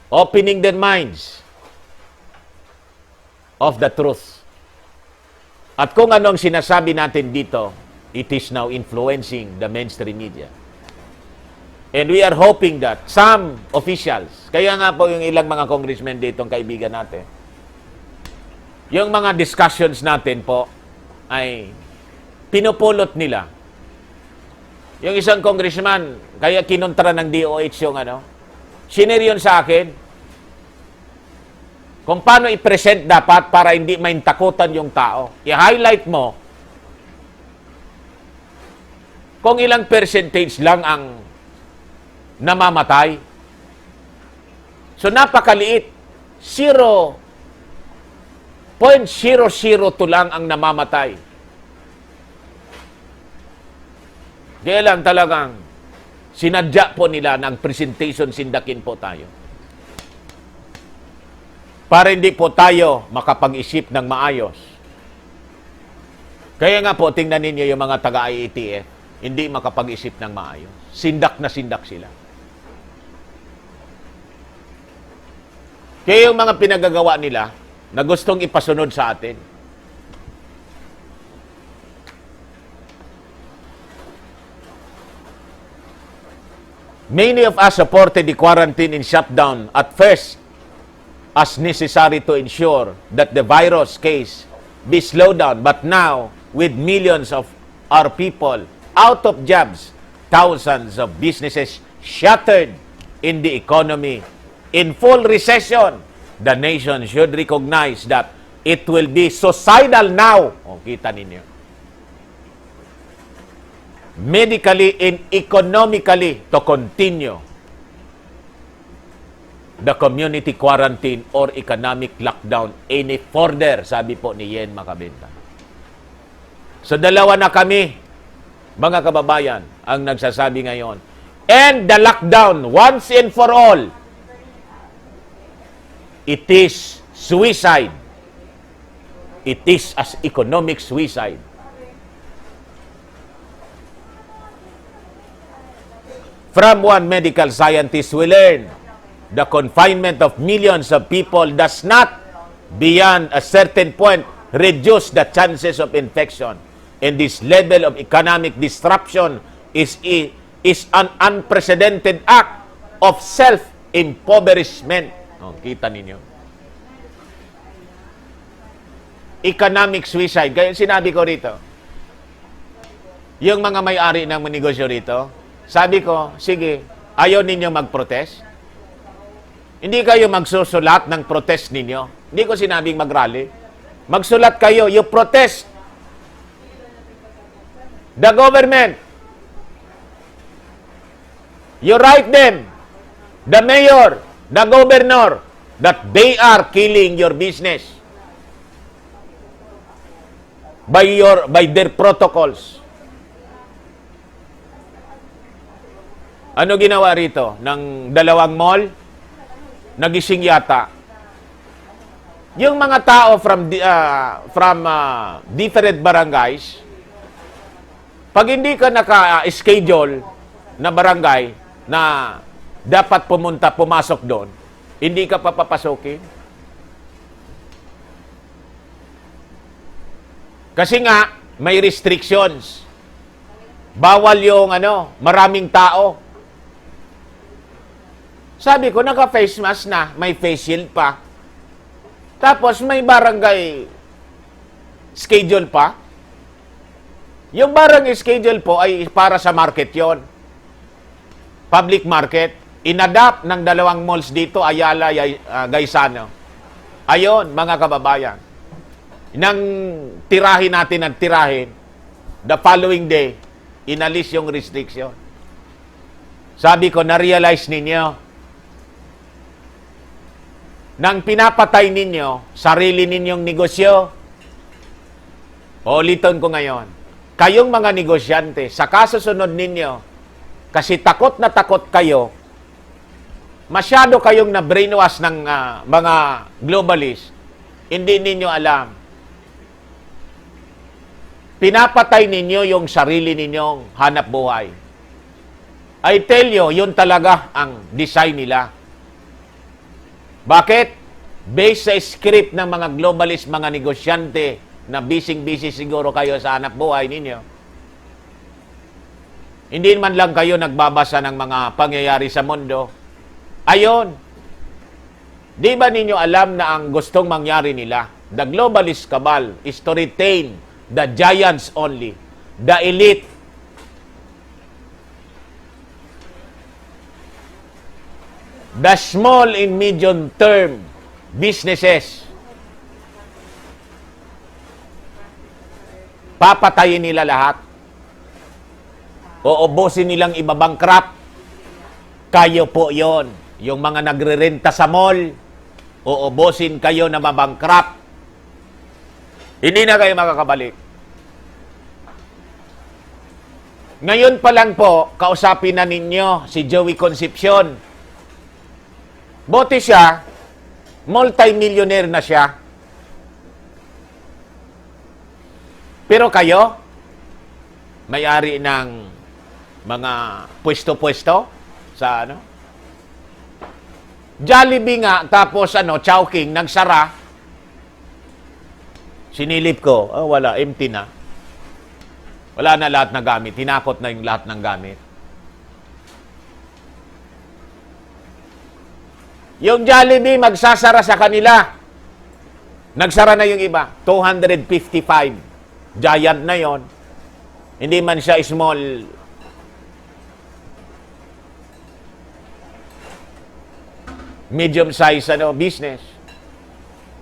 Opening their minds of the truth. At kung anong sinasabi natin dito, it is now influencing the mainstream media. And we are hoping that some officials, kaya nga po yung ilang mga congressmen ditong kaibigan natin, yung mga discussions natin po ay pinupulot nila. Yung isang congressman, kaya kinontra ng DOH yung siniryon sa akin, kung paano i-present dapat para hindi maintakutan yung tao. I-highlight mo kung ilang percentage lang ang namamatay. So, napakaliit. 0.002 lang ang namamatay. Kaya lang talagang sinadya po nila ng presentation, sindakin po tayo. Para hindi po tayo makapag-isip ng maayos. Kaya nga po, tingnan ninyo yung mga taga-IATF, hindi makapag-isip ng maayos. Sindak na sindak sila. Kaya yung mga pinagagawa nila na gustong ipasunod sa atin, many of us supported the quarantine and shutdown at first as necessary to ensure that the virus case be slowed down. But now, with millions of our people out of jobs, thousands of businesses shattered in the economy, in full recession, the nation should recognize that it will be suicidal now. O, kita ninyo. Medically and economically to continue the community quarantine or economic lockdown any further, sabi po ni Yen Makabenta. So, dalawa na kami, mga kababayan, ang nagsasabi ngayon. And the lockdown, once and for all, it is suicide. It is as economic suicide. From one medical scientist, we learn the confinement of millions of people does not, beyond a certain point, reduce the chances of infection. And this level of economic disruption is an unprecedented act of self-impoverishment. Oh, kita ninyo. Economic suicide. Kaya sinabi ko rito, yung mga may-ari ng negosyo rito, sabi ko, sige, ayaw ninyo mag-protest? Hindi kayo magsusulat ng protest ninyo. Hindi ko sinabing mag-rally. Magsulat kayo, you protest the government. You write them, the mayor, the governor, that they are killing your business by their protocols. Ano ginawa rito ng dalawang mall? Nagising yata. Yung mga tao from different barangays, pag hindi ka naka-schedule na barangay na dapat pumasok doon, hindi ka papapasokin. Kasi nga, may restrictions. Bawal yung maraming tao. Sabi ko, naka-face mask na, may face shield pa. Tapos may barangay schedule pa. Yung barangay schedule po ay para sa market yon, public market. Inadapt ng dalawang malls dito, Ayala, Gaisano. Ayon, mga kababayan. Nang tirahin natin ang tirahin, the following day, inalis yung restriction. Sabi ko, na-realize ninyo, nang pinapatay ninyo, sarili ninyong negosyo. Ulitin ko ngayon, kayong mga negosyante, sa kasusunod ninyo, kasi takot na takot kayo, masyado kayong na-brainwash ng mga globalist, hindi ninyo alam. Pinapatay ninyo yung sarili ninyong hanap buhay. I tell you, yun talaga ang design nila. Bakit? Based sa script ng mga globalist, mga negosyante, na busy-busy siguro kayo sa hanap buhay ninyo. Hindi man lang kayo nagbabasa ng mga pangyayari sa mundo. Ayon, di ba ninyo alam na ang gustong mangyari nila, the globalist cabal, is to retain the giants only, the elite. The small and medium term businesses, papatayin nila lahat. Uubusin nilang ibabangkrap. Kayo po yon. Yung mga nagre-renta sa mall, uubusin kayo na mabangkrap. Hindi na kayo makakabalik. Ngayon pa lang po, kausapin na ninyo si Joey Concepcion. Bote siya, multi-millionaire na siya. Pero kayo, may-ari ng mga pwesto-pwesto sa Jollibee nga, tapos Chowking, nagsara. Sinilip ko, wala, empty na. Wala na lahat ng gamit, tinakot na yung lahat ng gamit. Yung Jollibee, magsasara sa kanila. Nagsara na yung iba. 255. Giant na yon. Hindi man siya small. Medium size business.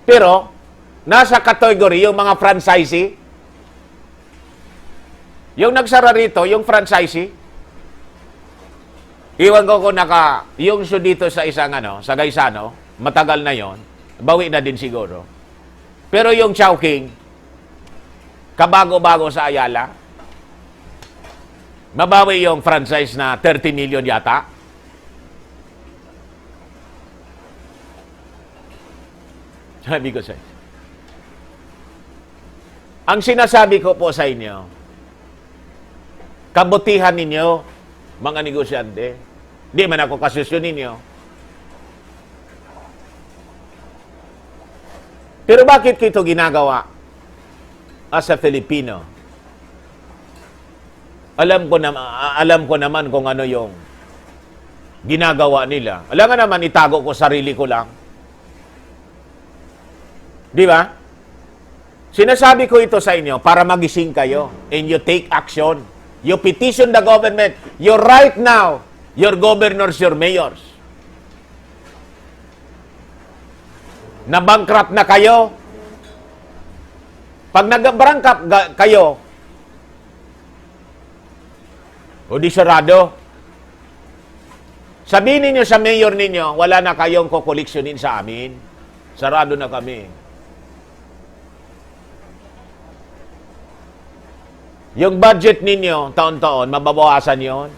Pero, nasa category yung mga franchisee. Yung nagsara rito, yung franchisee, iwan ko kung yung so dito sa isang sa Gaisano, matagal na yon, bawi na din siguro. Pero yung Chowking, kabago-bago sa Ayala, mabawi yung franchise na 30 million yata. Sabi ko sa inyo. Ang sinasabi ko po sa inyo, kabutihan ninyo, mga negosyante, di man ako kasusyo ninyo, Pero bakit ko ito ginagawa? As a Filipino, alam ko naman kung ano yung ginagawa nila. Alam nga naman, itago ko sarili ko lang. Di ba? Sinasabi ko ito sa inyo para magising kayo and you take action. You petition the government. You right now, your governors, your mayors. Na-bankrupt na kayo. Pag nag-bankrupt kayo, o di sarado, sabihin ninyo sa mayor ninyo, wala na kayong kukoleksyonin sa amin. Sarado na kami. Yung budget ninyo, taon-taon, mababawasan yon.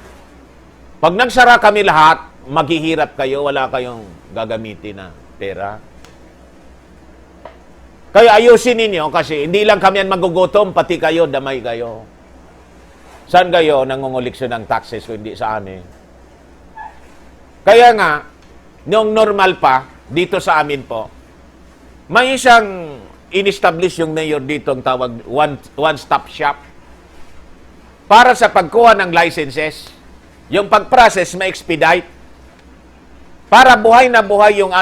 Pag nagsara kami lahat, maghihirap kayo, wala kayong gagamitin na pera. Kaya ayusin ninyo kasi hindi lang kami yan magugutom, pati kayo, damay kayo. Saan kayo nangunguliksyon ng taxes kung hindi sa amin? Kaya nga, noong normal pa, dito sa amin po, may isang in-establish yung mayor dito ang tawag one-stop shop para sa pagkuha ng licenses. Yung pag-process, ma-expedite. Para buhay na buhay yung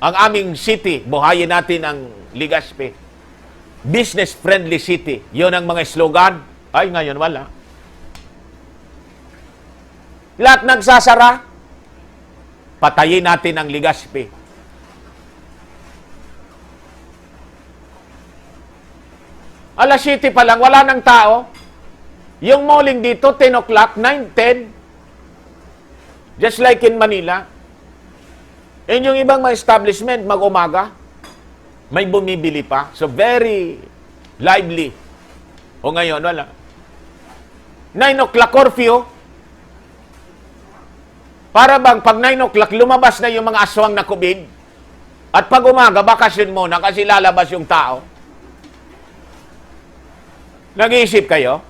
ang aming city, buhayin natin ang Legazpi. Business-friendly city. Yun ang mga slogan. Ay, ngayon wala. Lahat nagsasara. Patayin natin ang Legazpi. Alas 7 pa lang, wala ng tao. Yung malling dito, 10 o'clock, 9, 10. Just like in Manila. And yung ibang mga establishment, mag-umaga, may bumibili pa. So, very lively. O ngayon, wala. 9 o'clock curfew. Para bang pag 9 o'clock, lumabas na yung mga aswang na COVID. At pag umaga, bakasyon muna kasi lalabas yung tao. Nag-iisip kayo?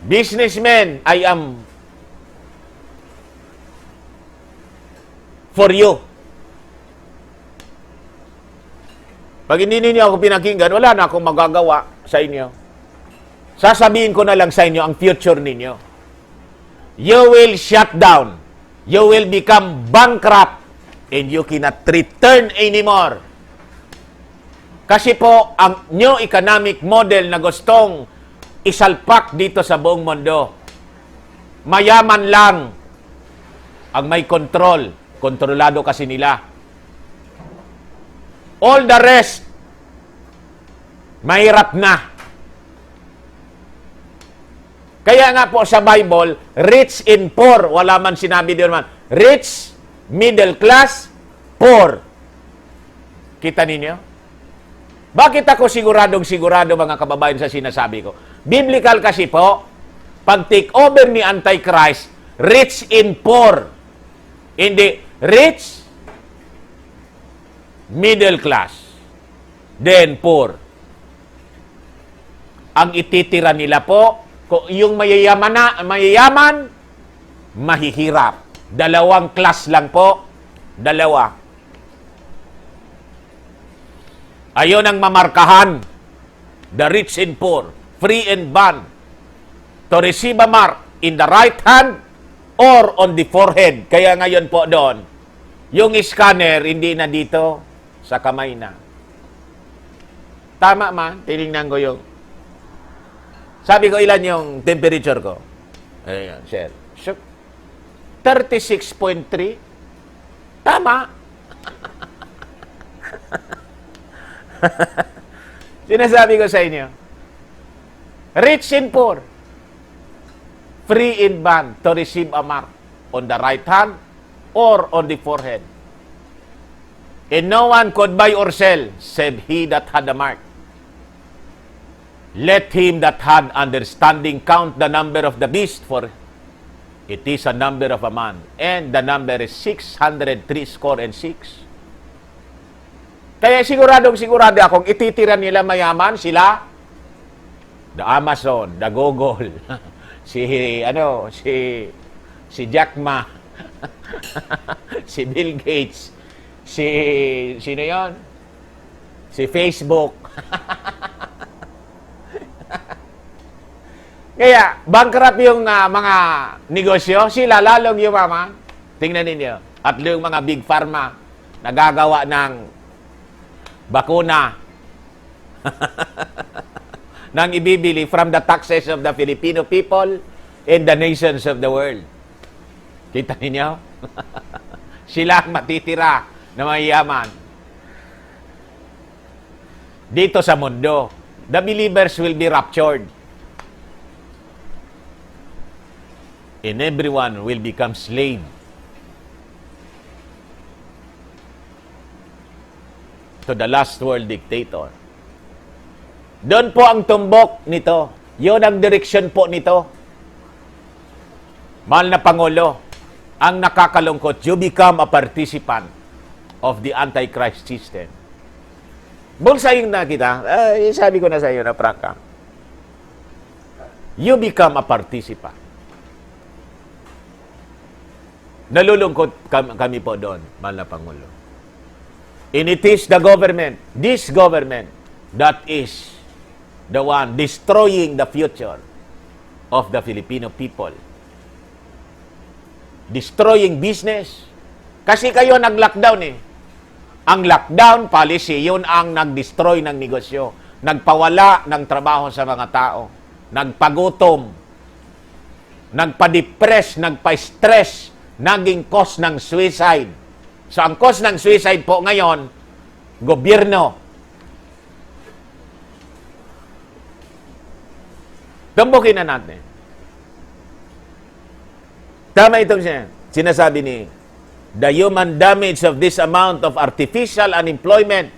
Businessmen, I am for you. Pag hindi ninyo ako pinakinggan, wala na akong magagawa sa inyo. Sasabihin ko na lang sa inyo ang future ninyo. You will shut down. You will become bankrupt. And you cannot return anymore. Kasi po, ang new economic model na gustong isalpak dito sa buong mundo, mayaman lang ang may control. Kontrolado kasi nila. All the rest, mahirap na. Kaya nga po sa Bible, rich and poor, wala man sinabi doon man. Rich, middle class, poor. Kita ninyo? Bakit ako siguradong-sigurado mga kababayan sa sinasabi ko? Biblical kasi po, pag take over ni Antichrist, rich and poor. Hindi, rich, middle class, then poor. Ang ititira nila po, yung mayayaman, mahihirap. Dalawang class lang po, dalawa. Ayon ang mamarkahan, the rich and poor, free and bond, to receive a mark in the right hand or on the forehead. Kaya ngayon po doon, yung scanner hindi na dito, sa kamay na. Tama man, tinignan ko yung, sabi ko ilan yung temperature ko. Ayan, sir. 36.3. Tama. Sinasabi ko sa inyo, rich and poor, free and bond to receive a mark on the right hand or on the forehead. And no one could buy or sell save he that had the mark. Let him that had understanding count the number of the beast, for it is a number of a man. And the number is 636. Kaya sigurado akong ititira nila mayaman sila, the Amazon, the Google, si Jack Ma, si Bill Gates, Sino yon? Si Facebook. Kaya, bankrupt yung mga negosyo, sila lalong yumaman. Tingnan ninyo. At yung mga big pharma, nagagawa ng bakuna nang ibibili from the taxes of the Filipino people and the nations of the world. Kita ninyo? Sila ang matitira na mayayaman dito sa mundo. The believers will be raptured. And everyone will become slave to the last world dictator. Doon po ang tumbok nito. Yun ang direksyon po nito. Mahal na Pangulo, ang nakakalungkot, you become a participant of the Antichrist system. Bulsayin na kita. Sabi ko na sa iyo na prangka. You become a participant. Nalulungkot kami po doon, mahal na Pangulo. And it is the government, this government, that is the one destroying the future of the Filipino people. Destroying business. Kasi kayo nag-lockdown eh. Ang lockdown policy, yun ang nag-destroy ng negosyo. Nagpawala ng trabaho sa mga tao. Nagpagutom. Nagpa-depress, nagpa-stress. Naging cause ng suicide. So, ang cause ng suicide po ngayon, gobyerno. Tumbukin na natin. Tama itong sinasabi ni, the human damage of this amount of artificial unemployment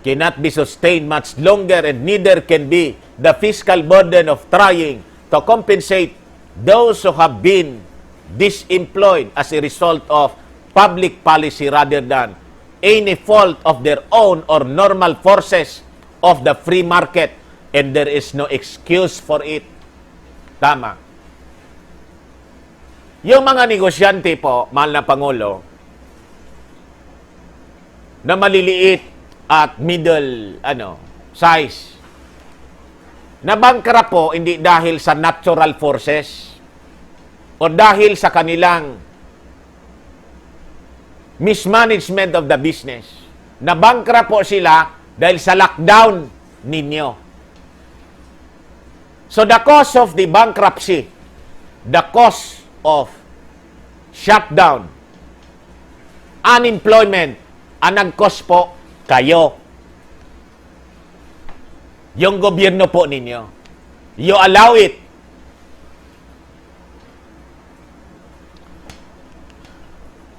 cannot be sustained much longer and neither can be the fiscal burden of trying to compensate those who have been disemployed as a result of public policy rather than any fault of their own or normal forces of the free market, and there is no excuse for it. Tama. Yung mga negosyante po, mahal na Pangulo, na maliliit at middle size, nabangkra po hindi dahil sa natural forces o dahil sa kanilang mismanagement of the business. Nabangkra po sila dahil sa lockdown ninyo. So the cause of the bankruptcy, the cause of shutdown, unemployment, ang nag-cause po kayo. Yung gobyerno po ninyo. You allow it.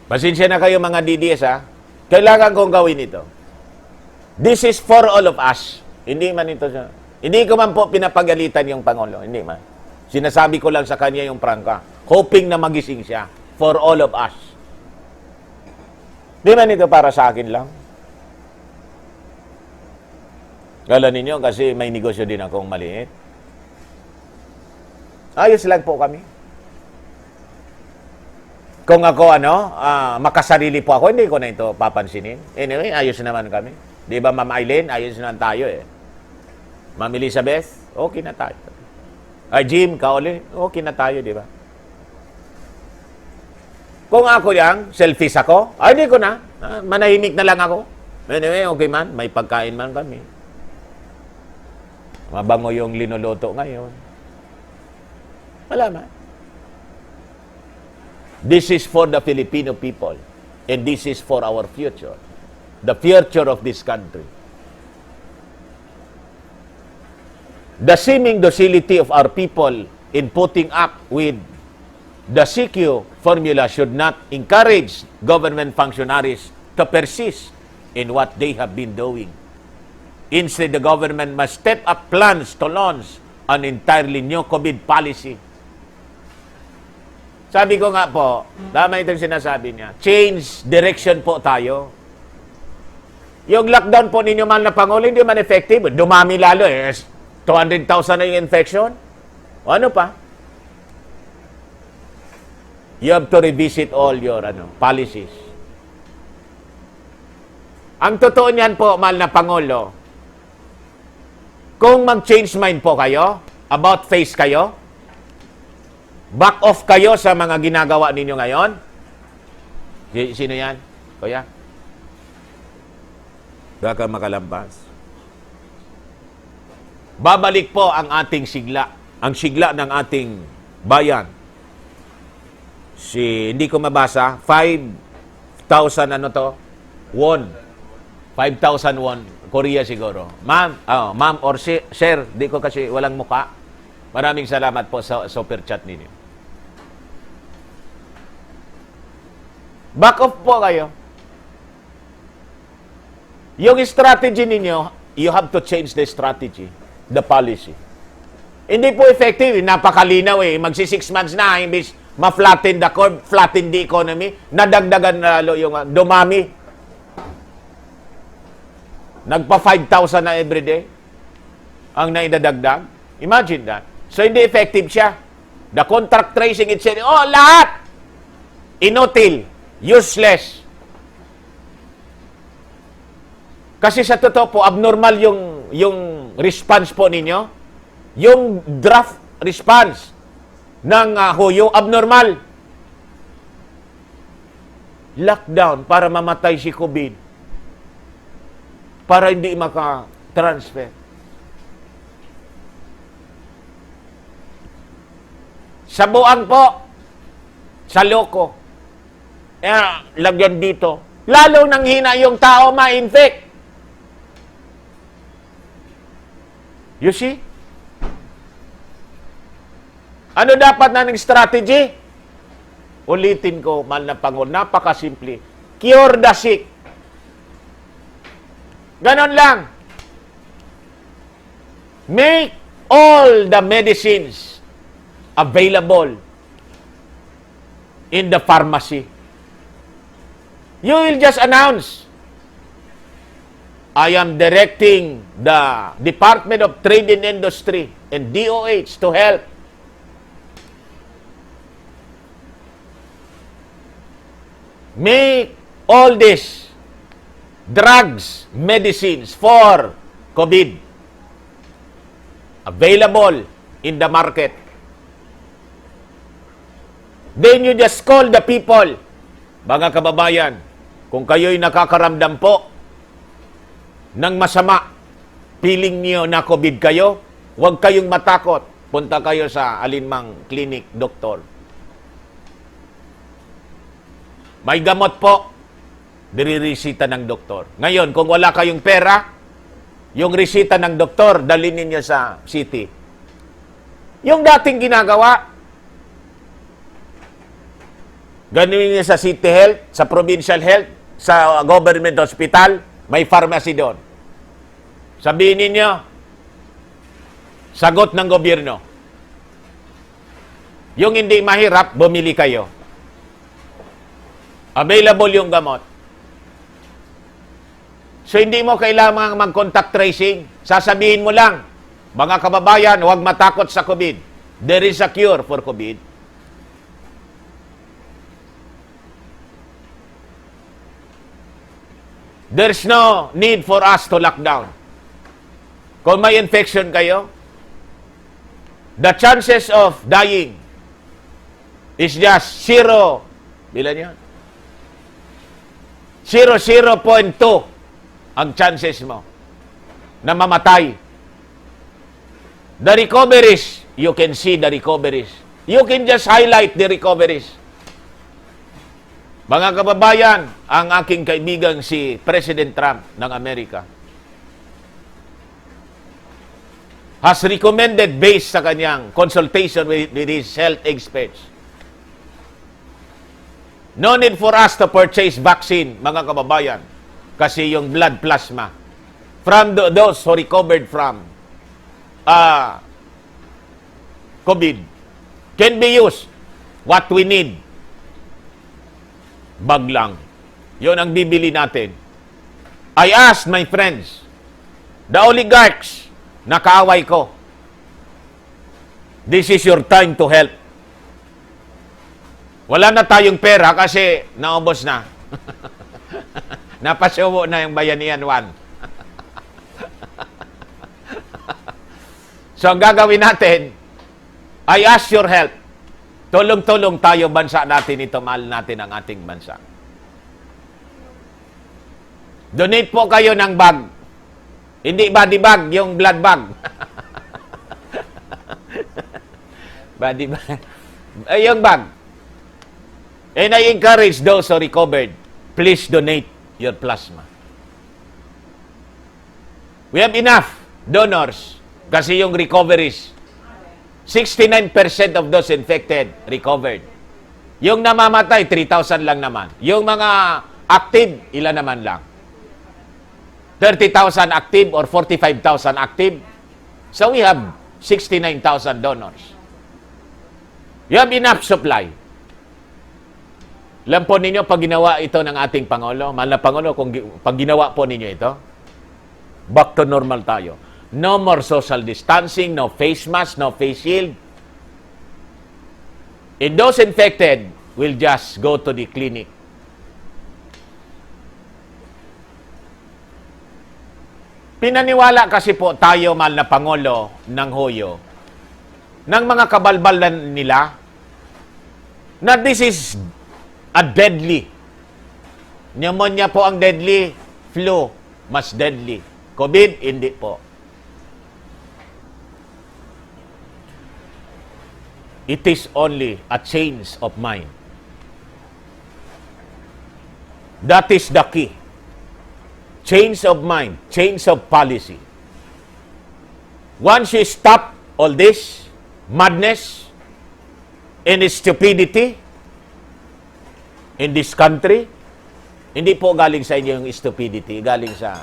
Pasensya na kayo mga DDS ha. Kailangan kong gawin ito. This is for all of us. Hindi man ito siya. Hindi ko man po pinapagalitan yung Pangulo. Hindi man. Sinasabi ko lang sa kanya yung prangka. Hoping na magising siya. For all of us. Hindi man ito para sa akin lang. Kala ninyo kasi may negosyo din akong maliit. Ayos lang po kami. Kung ako, makasarili po ako, hindi ko na ito papansinin. Anyway, ayos naman kami. Di ba, Ma'am Aileen, ayos naman tayo eh. Ma'am Elizabeth, okay na tayo. Jim, Kaoli, okay na tayo, di ba? Kung ako yang, selfish ako, hindi ko na. Manahimik na lang ako. Anyway, okay man, may pagkain man kami. Mabango yung linuluto ngayon. Wala man. This is for the Filipino people. And this is for our future. The future of this country. The seeming docility of our people in putting up with the CQ formula should not encourage government functionaries to persist in what they have been doing. Instead, the government must step up plans to launch an entirely new COVID policy. Sabi ko nga po, tama itong sinasabi niya, change direction po tayo. Yung lockdown po ninyo man na Pangulo, hindi man effective. Dumami lalo eh. 200,000 na yung infection. O ano pa? You have to revisit all your policies. Ang totoo niyan po, mahal na Pangulo, kung mag-change mind po kayo, about face kayo, back off kayo sa mga ginagawa ninyo ngayon, sino yan? Kuya? Baka makalampas. Babalik po ang ating sigla, ang sigla ng ating bayan. Hindi ko mabasa, 5,000 ano to? Won. 5,000 won. Korea siguro. Ma'am or sir, di ko kasi walang muka. Maraming salamat po sa super chat ninyo. Back off po kayo. Yung strategy ninyo, you have to change the strategy, the policy. Hindi po effective. Napakalinaw eh. Magsi 6 months na, imbis ma-flatten the curve, flatten the economy, nadagdagan lalo yung dumami. Nagpa 5,000 na everyday ang naidadagdag. Imagine that. So, hindi effective siya. The contract tracing itself, lahat! Inutil. Useless. Kasi sa totoo po, abnormal yung response po ninyo. Yung draft response ng Huyo, abnormal. Lockdown para mamatay si COVID. Para hindi maka-transfer. Sa buang po, sa loko. Lagyan dito. Lalo nang hina yung tao ma-infect. You see? Ano dapat na ng strategy? Ulitin ko, mahal na Pangulo, napakasimple. Cure the sick. Ganon lang. Make all the medicines available in the pharmacy. You will just announce, I am directing the Department of Trade and Industry and DOH to help. Make all this drugs, medicines for COVID available in the market. Then you just call the people, mga kababayan, kung kayo'y nakakaramdam po ng masama, feeling niyo na COVID kayo, huwag kayong matakot. Punta kayo sa alinmang clinic, doktor. May gamot po, diririsita ng doktor. Ngayon, kung wala kayong pera, yung resita ng doktor, dalhin ninyo sa city. Yung dating ginagawa, ganunin niyo sa city health, sa provincial health, sa government hospital, may pharmacy doon. Sabihin ninyo, sagot ng gobyerno. Yung hindi mahirap, bumili kayo. Available yung gamot. So, hindi mo kailangang mag-contact tracing. Sasabihin mo lang, mga kababayan, huwag matakot sa COVID. There is a cure for COVID. There's no need for us to lock down. Kung may infection kayo, the chances of dying is just 0. Bilan yun? 0.2 ang chances mo na mamatay. The recoveries, you can see the recoveries. You can just highlight the recoveries. Mga kababayan, ang aking kaibigan si President Trump ng Amerika has recommended based sa kanyang consultation with his health experts. No need for us to purchase vaccine, mga kababayan, kasi yung blood plasma from those who recovered from COVID can be used. What we need, bag lang. Yun ang bibili natin. I asked my friends, the oligarchs, na kaaway ko, this is your time to help. Wala na tayong pera kasi naubos na. Napasubo na yung Bayanihan 1. So, ang gagawin natin, I ask your help. Tulong-tulong tayo, bansa natin ito, mahal natin ang ating bansa. Donate po kayo ng bag. Hindi body bag, yung blood bag. Body bag. Ay, yung bag. And I encourage those who recovered, please donate your plasma. We have enough donors kasi yung recoveries, 69% of those infected recovered. Yung namamatay, 3,000 lang naman. Yung mga active, ilan naman lang? 30,000 active or 45,000 active. So we have 69,000 donors. You have enough supply. Alam po ninyo, pag ginawa ito ng ating Pangulo, mahal na Pangulo, kung pag ginawa po ninyo ito, back to normal tayo. No more social distancing, no face mask, no face shield. And those infected will just go to the clinic. Pinaniwala kasi po tayo, mahal na Pangulo, ng Huyo, ng mga kabalbalan nila, na this is a deadly. Pneumonia po ang deadly, flu mas deadly. COVID, hindi po. It is only a change of mind. That is the key. Change of mind, change of policy. Once you stop all this madness and stupidity in this country, hindi po galing sa inyo yung stupidity, galing sa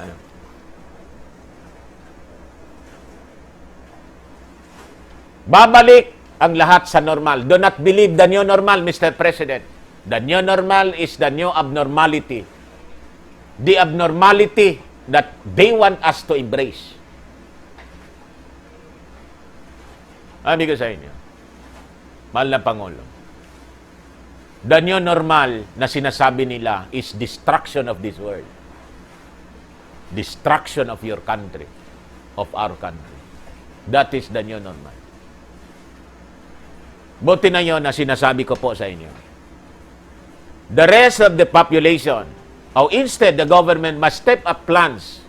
babalik ang lahat sa normal. Do not believe the new normal, Mr. President. The new normal is the new abnormality. The abnormality that they want us to embrace. Sabi ko sa inyo, mahal na Pangulo, the new normal na sinasabi nila is destruction of this world. Destruction of your country, of our country. That is the new normal. Buti na yun na sinasabi ko po sa inyo. The rest of the population, instead, the government must step up plans.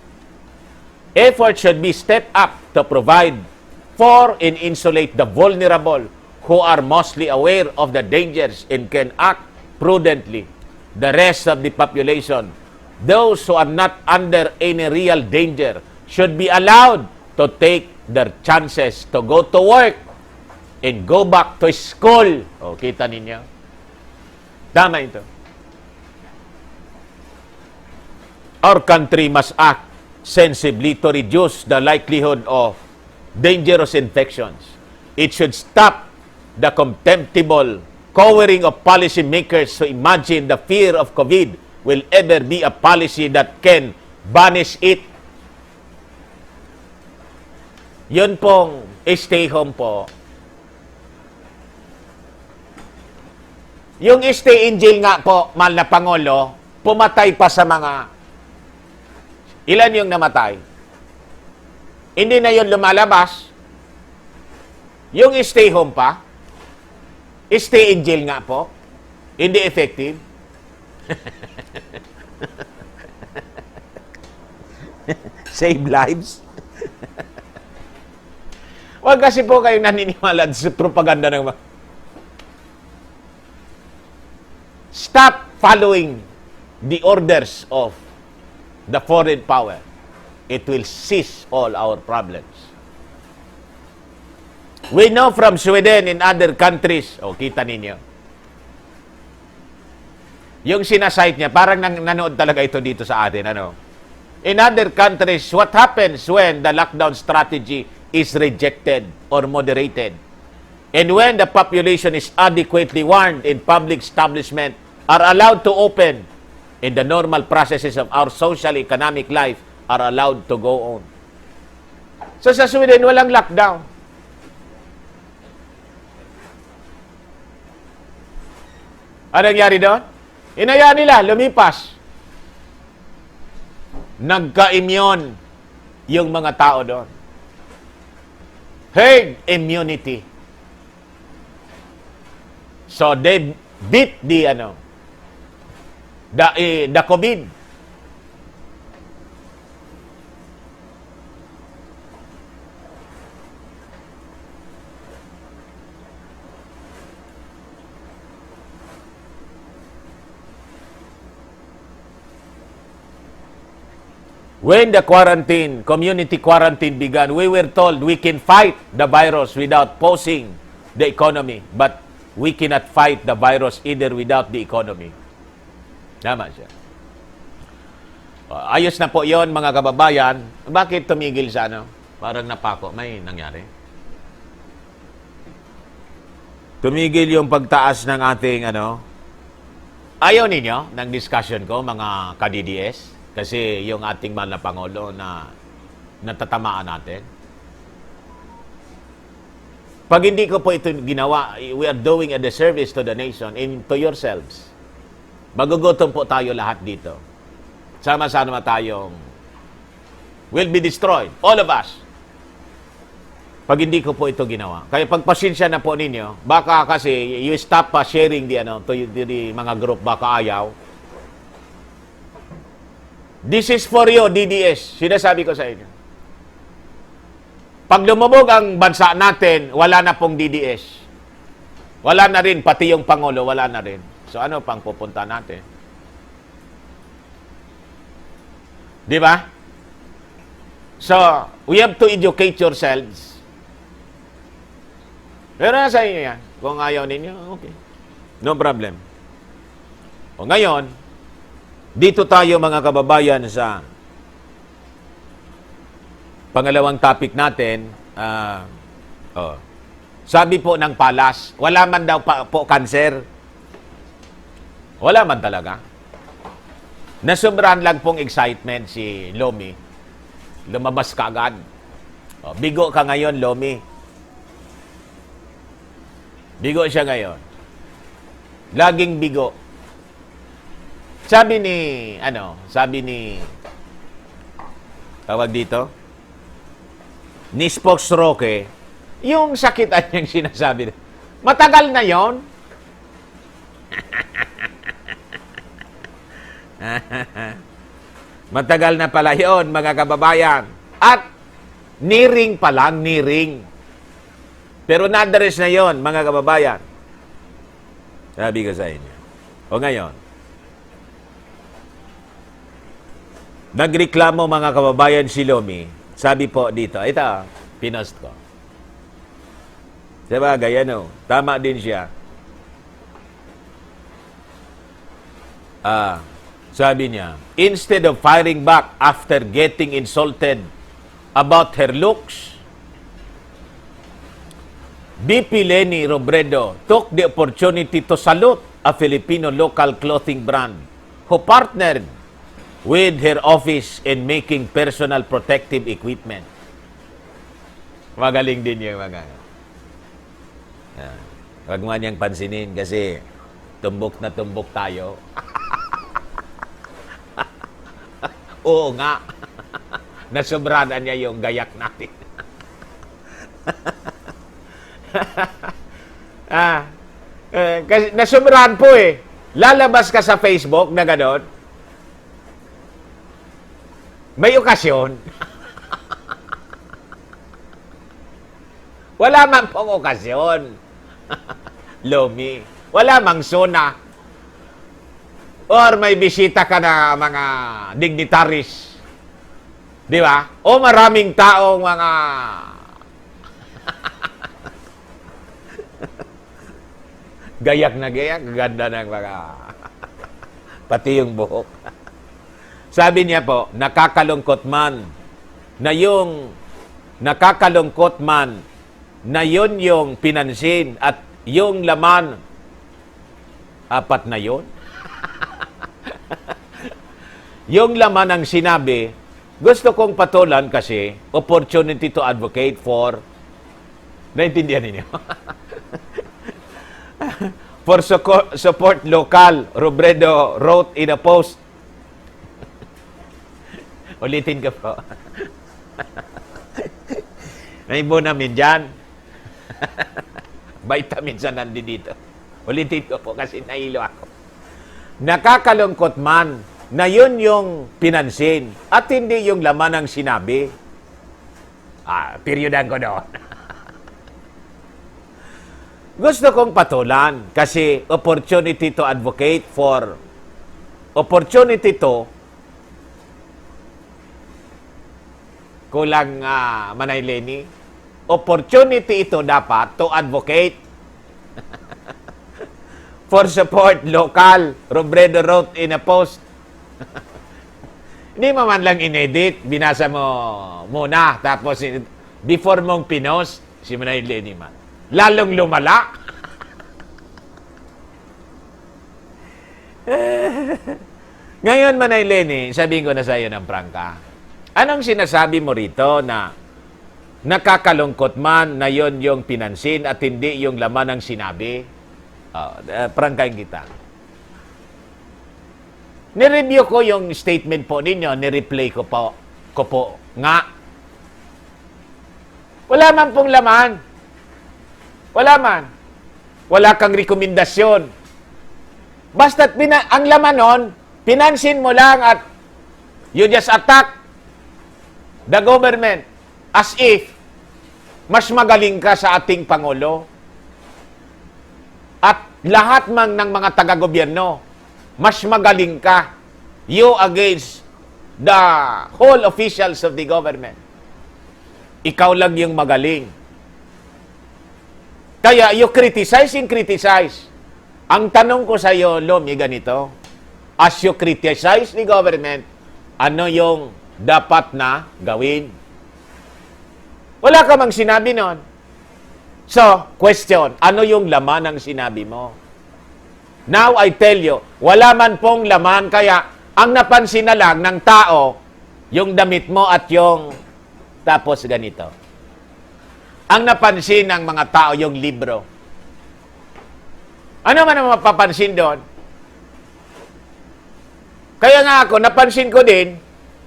Effort should be stepped up to provide for and insulate the vulnerable who are mostly aware of the dangers and can act prudently. The rest of the population, those who are not under any real danger, should be allowed to take their chances to go to work and go back to school. O, kita ninyo? Tama ito. Our country must act sensibly to reduce the likelihood of dangerous infections. It should stop the contemptible cowering of policymakers who imagine the fear of COVID will ever be a policy that can banish it. Yun pong stay home po. Yung stay in jail nga po, mahal na Pangulo, pumatay pa sa mga, ilan yung namatay? Hindi na yun lumalabas. Yung stay home pa, stay in jail nga po, hindi effective. Save lives. Huwag kasi po kayong naniniwala sa propaganda ng mga. Stop following the orders of the foreign power. It will cease all our problems. We know from Sweden and other countries, kita ninyo, yung sinasite niya, parang nanood talaga ito dito sa atin, In other countries, what happens when the lockdown strategy is rejected or moderated? And when the population is adequately warned and public establishment are allowed to open and the normal processes of our social economic life are allowed to go on. So sa Sweden, walang lockdown. Ano nangyari doon? Inaya nila, lumipas. nagka-immune yung mga tao doon. Herd immunity. So they beat the COVID. When the community quarantine began, we were told we can fight the virus without pausing the economy. But we cannot fight the virus either without the economy. Tama siya. Ayos na po yon mga kababayan. Bakit tumigil sa Parang napako. May nangyari. Tumigil yung pagtaas ng ating Ayaw ninyo ng discussion ko, mga ka-DDS? Kasi yung ating mahal na Pangulo na natatamaan natin. Pag hindi ko po ito ginawa, we are doing a disservice to the nation and to yourselves. Magugutom po tayo lahat dito. Sama-sama tayong will be destroyed. All of us. Pag hindi ko po ito ginawa. Kaya pagpasensya na po ninyo, baka kasi you stop sharing to the mga group, baka ayaw. This is for you, DDS. Sinasabi ko sa inyo. Pag lumubog ang bansa natin, wala na pong DDS. Wala na rin, pati yung Pangulo, wala na rin. So ano pang pupunta natin? Di ba? So, we have to educate yourselves. Pero nasa inyo yan. Kung ayaw ninyo, okay. No problem. O ngayon, dito tayo mga kababayan sa pangalawang topic natin. Sabi po ng Palas, wala man daw po cancer. Wala man talaga. Nasobrahan lang pong excitement si Lomi. Lumabas ka agad. Bigo ka ngayon, Lomi. Bigo siya ngayon. Laging bigo. Sabi ni tawag dito, ni Spokes Roque, yung sakitan niyang sinasabi, matagal na yon. Matagal na pala yon, mga kababayan. At niring pa lang, niring. Pero nadares na yon, mga kababayan. Sabi ko sa inyo. O ngayon, nagreklamo mga kababayan si Lomi. Sabi po dito, ito, pinost ko. Sabagay, tama din siya. Sabi niya, instead of firing back after getting insulted about her looks, BP Leni Robredo took the opportunity to salute a Filipino local clothing brand who partnered with her office in making personal protective equipment. Magaling din yung mga. Huwag mo niyang pansinin kasi tumbok na tumbok tayo. Oo nga. Nasobrahan niya yung gayak natin. Kasi nasobrahan po eh. Lalabas ka sa Facebook na gano'n. May okasyon. Wala man pong okasyon. Lomi. Wala mang sona. Or may bisita ka na mga dignitaries. Di ba? O maraming taong mga gayak na gayak. Ganda ng mga pati yung buhok. Sabi niya po, nakakalungkot man na yung yun yung pinansin at yung laman, apat na yun. Yung laman ang sinabi, gusto kong patulan kasi opportunity to advocate for, naintindihan ninyo? For support local, Robredo wrote in a post. Ulitin ko po. May namin dyan. Vitamins na nandito. Ulitin ko po kasi nahilo ako. Nakakalungkot man na yun yung pinansin at hindi yung laman ng sinabi. Periodan ko doon. Gusto kong patulan kasi opportunity to advocate for opportunity to kulang Manay Lenny. Opportunity ito dapat to advocate for support local. Robredo wrote in a post. Hindi mo man lang inedit, binasa mo muna, tapos before mong pinost, si Manay Lenny man. Lalong lumala. Ngayon, Manay Lenny, sabihin ko na sa iyo ng prangka. Anong sinasabi mo rito na nakakalungkot man na yon yung pinansin at hindi yung laman ng sinabi? Prangkain kita. Nireview ko yung statement po ninyo, nireplay ko po nga. Wala man pong laman. Wala man. Wala kang rekomendasyon. Basta't ang laman nun, pinansin mo lang at you just attack the government as if mas magaling ka sa ating Pangulo. At lahat man ng mga taga-gobyerno, mas magaling ka. You against the whole officials of the government. Ikaw lang yung magaling. Kaya you criticize. Ang tanong ko sa iyo, Lomi, ganito. As you criticize the government, ano yung dapat na gawin? Wala ka mang sinabi nun. So, question, ano yung laman ng sinabi mo? Now, I tell you, wala man pong laman, kaya ang napansin na lang ng tao, yung damit mo at yung tapos ganito. Ang napansin ng mga tao yung libro. Ano man ang mapapansin doon? Kaya nga ako, napansin ko din,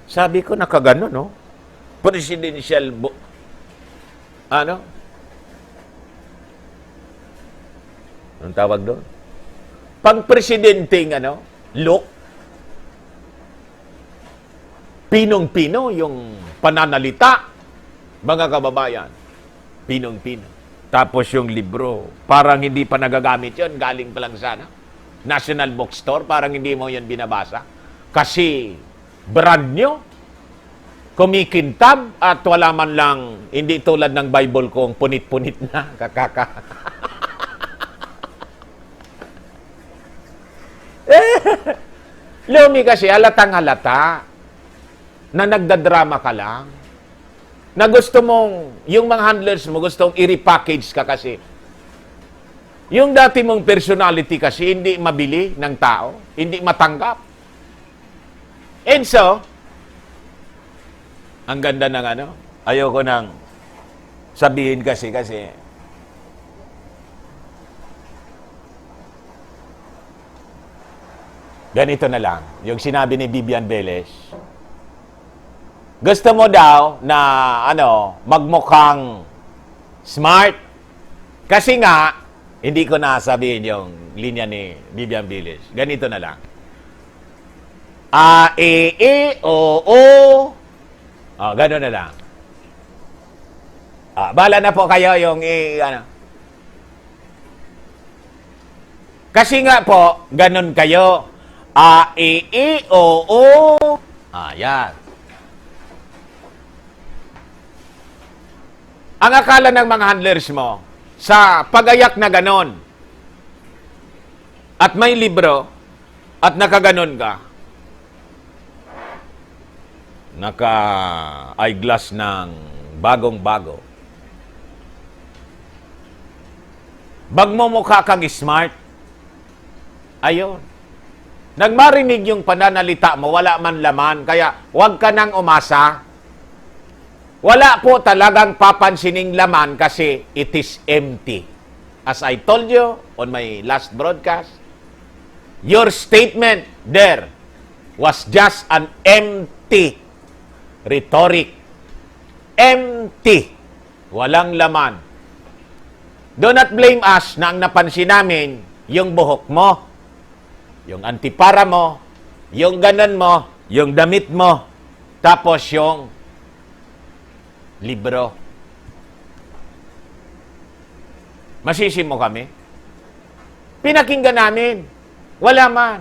sabi ko, nakagano, no? Presidential anong tawag doon? Pang-presidenteng, look. Pinong-pino yung pananalita, mga kababayan. Pinong-pino. Tapos yung libro, parang hindi pa nagagamit yun, galing pa lang sana. National Bookstore, parang hindi mo yun binabasa. Kasi brand nyo, kumikintab, at wala man lang, hindi tulad ng Bible kong punit-punit na, kakaka. Lumi kasi, halatang halata, na nagdadrama ka lang, na gusto mong, yung mga handlers mo, gustong i-repackage ka kasi. Yung dati mong personality kasi, hindi mabili ng tao, hindi matanggap. And so, ang ganda ng ayoko nang sabihin kasi, ganito na lang, yung sinabi ni Vivian Velez, gusto mo daw na, magmukhang smart. Kasi nga, hindi ko nasabihin yung linya ni Vivian Velez. Ganito na lang. Gano'n na lang. Bala na po kayo yung Kasi nga po, ganun kayo. Yan. Ang akala ng mga handlers mo, sa pagayak na ganon, at may libro, at nakaganon ka, naka-eyeglass ng bagong-bago, magmumukha kang smart, ayun. Nagmarinig yung pananalita mo, wala man laman, kaya huwag ka nang umasa. Wala po talagang papansining laman kasi it is empty. As I told you on my last broadcast, your statement there was just an empty rhetoric. Empty. Walang laman. Do not blame us na ang napansin namin yung buhok mo, yung antipara mo, yung ganan mo, yung damit mo, tapos yung libro. Masisi mo kami? Pinakinggan namin. Wala man.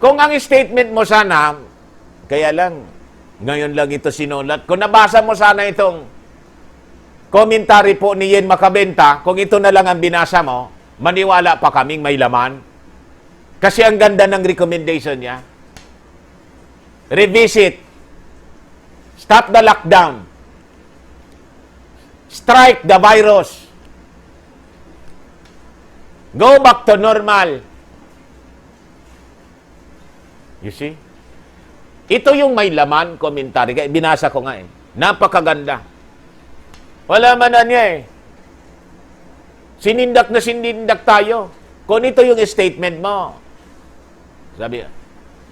Kung ang statement mo sana, kaya lang, ngayon lang ito sinulat. Kung nabasa mo sana itong commentary po ni Yen Makabenta, kung ito na lang ang binasa mo, maniwala pa kaming may laman. Kasi ang ganda ng recommendation niya. Revisit. Stop the lockdown. Strike the virus. Go back to normal. You see? Ito yung may laman, commentary. Kaya binasa ko nga eh. Napakaganda. Wala man na niya eh. Sinindak na sinindak tayo. Kung ito yung statement mo. Sabi,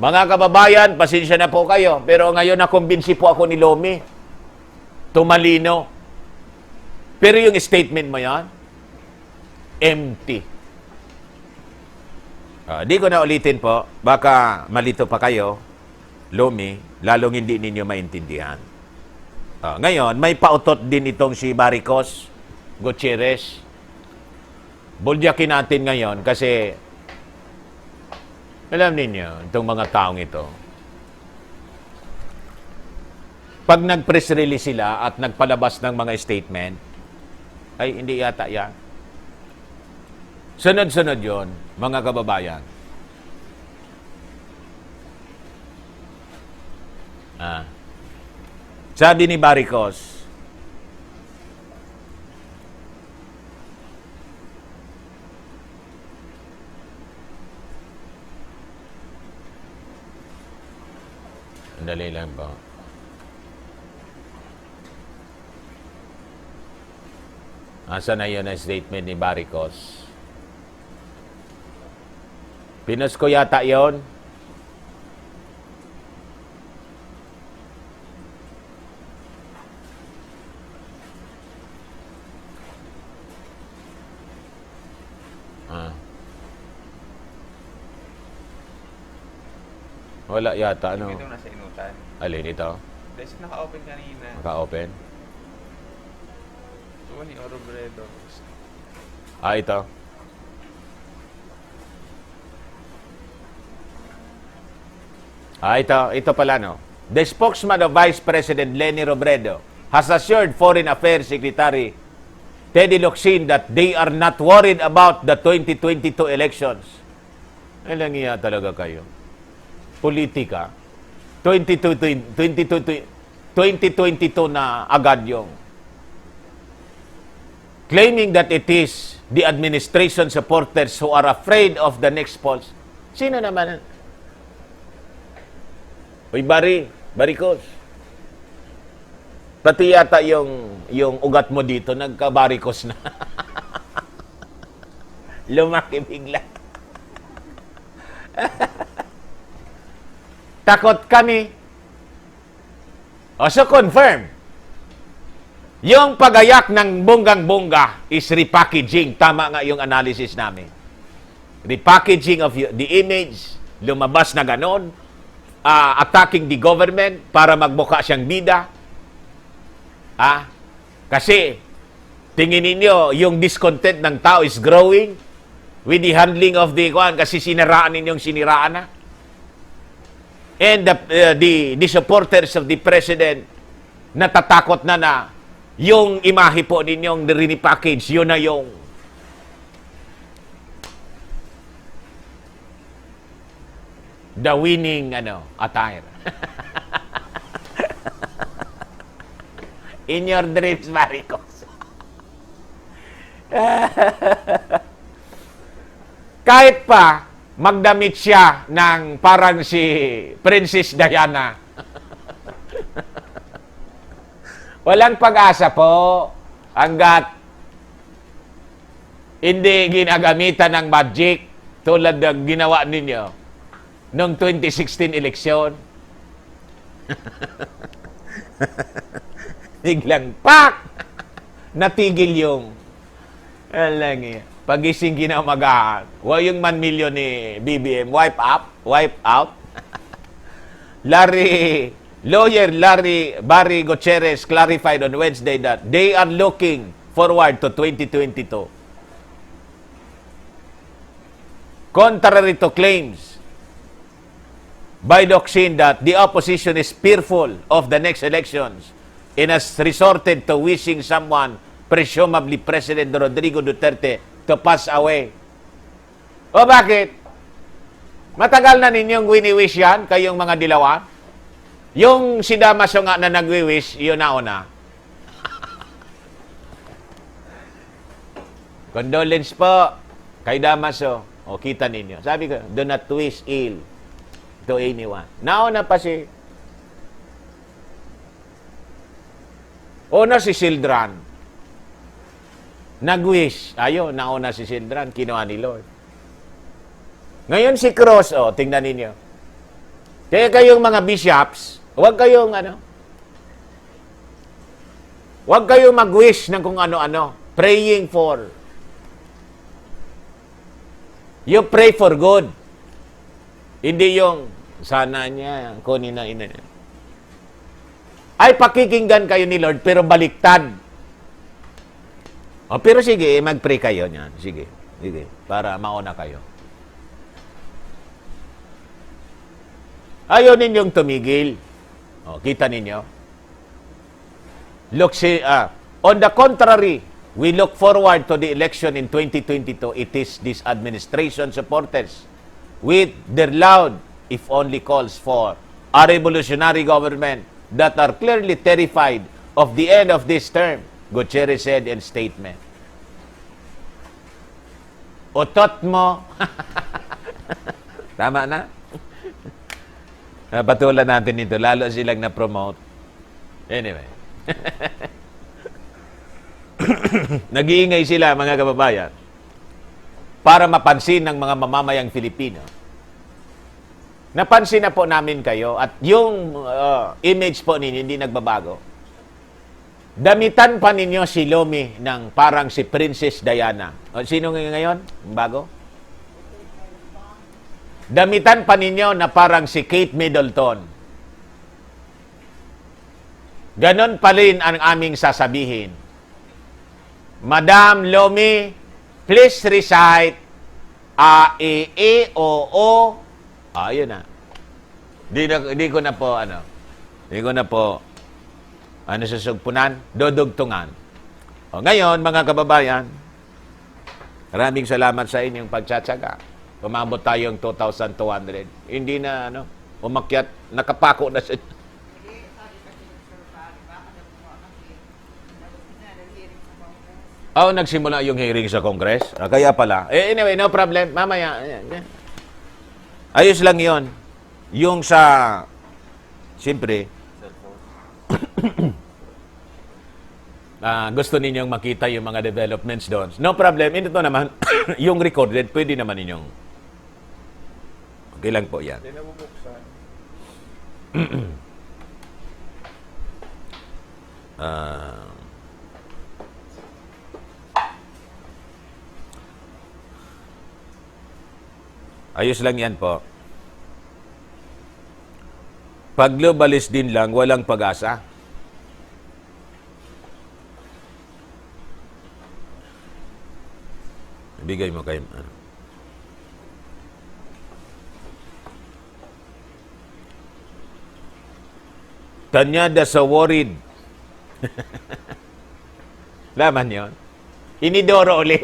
mga kababayan, pasensya na po kayo. Pero ngayon nakumbinsi po ako ni Lomi. Tumalino. Pero yung statement mo yan, empty. Di ko na ulitin po. Baka malito pa kayo. Lomi, lalong hindi ninyo maintindihan. Ngayon, may pautot din itong si Maricos Gutierrez. Bulyakin natin ngayon kasi alam ninyo, itong mga taong ito, pag nag-press release sila at nagpalabas ng mga statement, ay hindi yata yan. Sunod-sunod yon, mga kababayan. Sabi ni Maricos, andali lang po. Asa na yun ang statement ni Maricos? Pinos ko yata yon. Wala yata, ano? Ito nasa inutan. Alin ito? Kasi naka-open kanina. Naka-open? So, ni Orobredo. Ito. Ito pala, no? The spokesman of Vice President Leni Robredo has assured Foreign Affairs Secretary Teddy Locsin that they are not worried about the 2022 elections. Alang iya talaga kayo. Politika. 2022 na agad yung claiming that it is the administration supporters who are afraid of the next polls. Sino naman? Uy, Baricos. Pati yata yung ugat mo dito, nagka-Baricos na. Lumaki bigla. Takot kami. So confirm. Yung pagayak ng bonggang-bongga is repackaging. Tama nga yung analysis namin. Repackaging of the image, lumabas na ganon, attacking the government para magbuka siyang bida. Kasi, tingin ninyo, yung discontent ng tao is growing with the handling of the kasi siniraan ninyong siniraan na. And the supporters of the president natatakot na yung imahe po ninyong repackage, yun na yung the winning attire. In your dreams, Maricos. Kahit pa magdamit siya ng parang si Princess Diana. Walang pag-asa po hanggat hindi ginagamitan ng magic tulad ng ginawa ninyo. noong 2016 eleksyon. Biglang, pak! Natigil yung, alang eh, pagising kinamagaan. Yung 1 million ni BBM, wipe out. Lawyer Barry Gutierrez clarified on Wednesday that they are looking forward to 2022. Contrary to claims by Doxin that the opposition is fearful of the next elections and has resorted to wishing someone, presumably President Rodrigo Duterte, to pass away. O bakit? Matagal na ninyong wini-wish yan, kayong mga dilawan? Yung si Damaso nga na nagwi-wish, yun nauna. Condolence po kay Damaso. O, kita ninyo. Sabi ko, do not wish ill to anyone. Nauna pa si... Una si Sildran. Nag-wish. Ayun, nauna si Sildran. Kinuha ni Lord. Ngayon si Cruz, tingnan ninyo. Kaya kayong mga bishops, huwag kayong huwag kayong mag-wish ng kung ano-ano. Praying for. You pray for good. Hindi yung sana niya, kunin na ina. Ay, pakikinggan kayo ni Lord, pero baliktad. Pero sige, mag-pray kayo niyan. Sige, para mauna kayo. Ayaw ninyong tumigil. Kita ninyo? On the contrary, we look forward to the election in 2022. It is this administration supporters with their loud, if only calls for, a revolutionary government that are clearly terrified of the end of this term, Gutierrez said in statement. Utot mo. Tama na? Patulan natin ito. Lalo silang na-promote. Anyway. Nag-iingay sila, mga kababayan, para mapansin ng mga mamamayang Filipino. Napansin na po namin kayo at yung image po ninyo hindi nagbabago. Damitan pa ninyo si Lomi ng parang si Princess Diana. Sino ngayon? Bago? Damitan pa ninyo na parang si Kate Middleton. Ganon pa rin ang aming sasabihin. Madam Lomi, please recite A, E, E, O, O. Ayun na. Di ko na po susugpunan, dodugtungan. Ngayon, mga kababayan, maraming salamat sa inyong pagtsatsaga. Umabot tayong 2,200. Hindi na, umakyat, nakapako na sa... nagsimula yung hearing sa Congress? Kaya pala. Anyway, no problem. Mamaya. Ayos lang yon. Yung sa... Siyempre, gusto ninyong makita yung mga developments doon. No problem. Ito naman, yung recorded, pwede naman ninyong... Okay lang po yan. Hindi nabubuksan. Ayos lang yan po. Pag globalist din lang, walang pag-asa. Ibigay mo kay... Tanyada sa worried. Laman yon. Inidoro uli.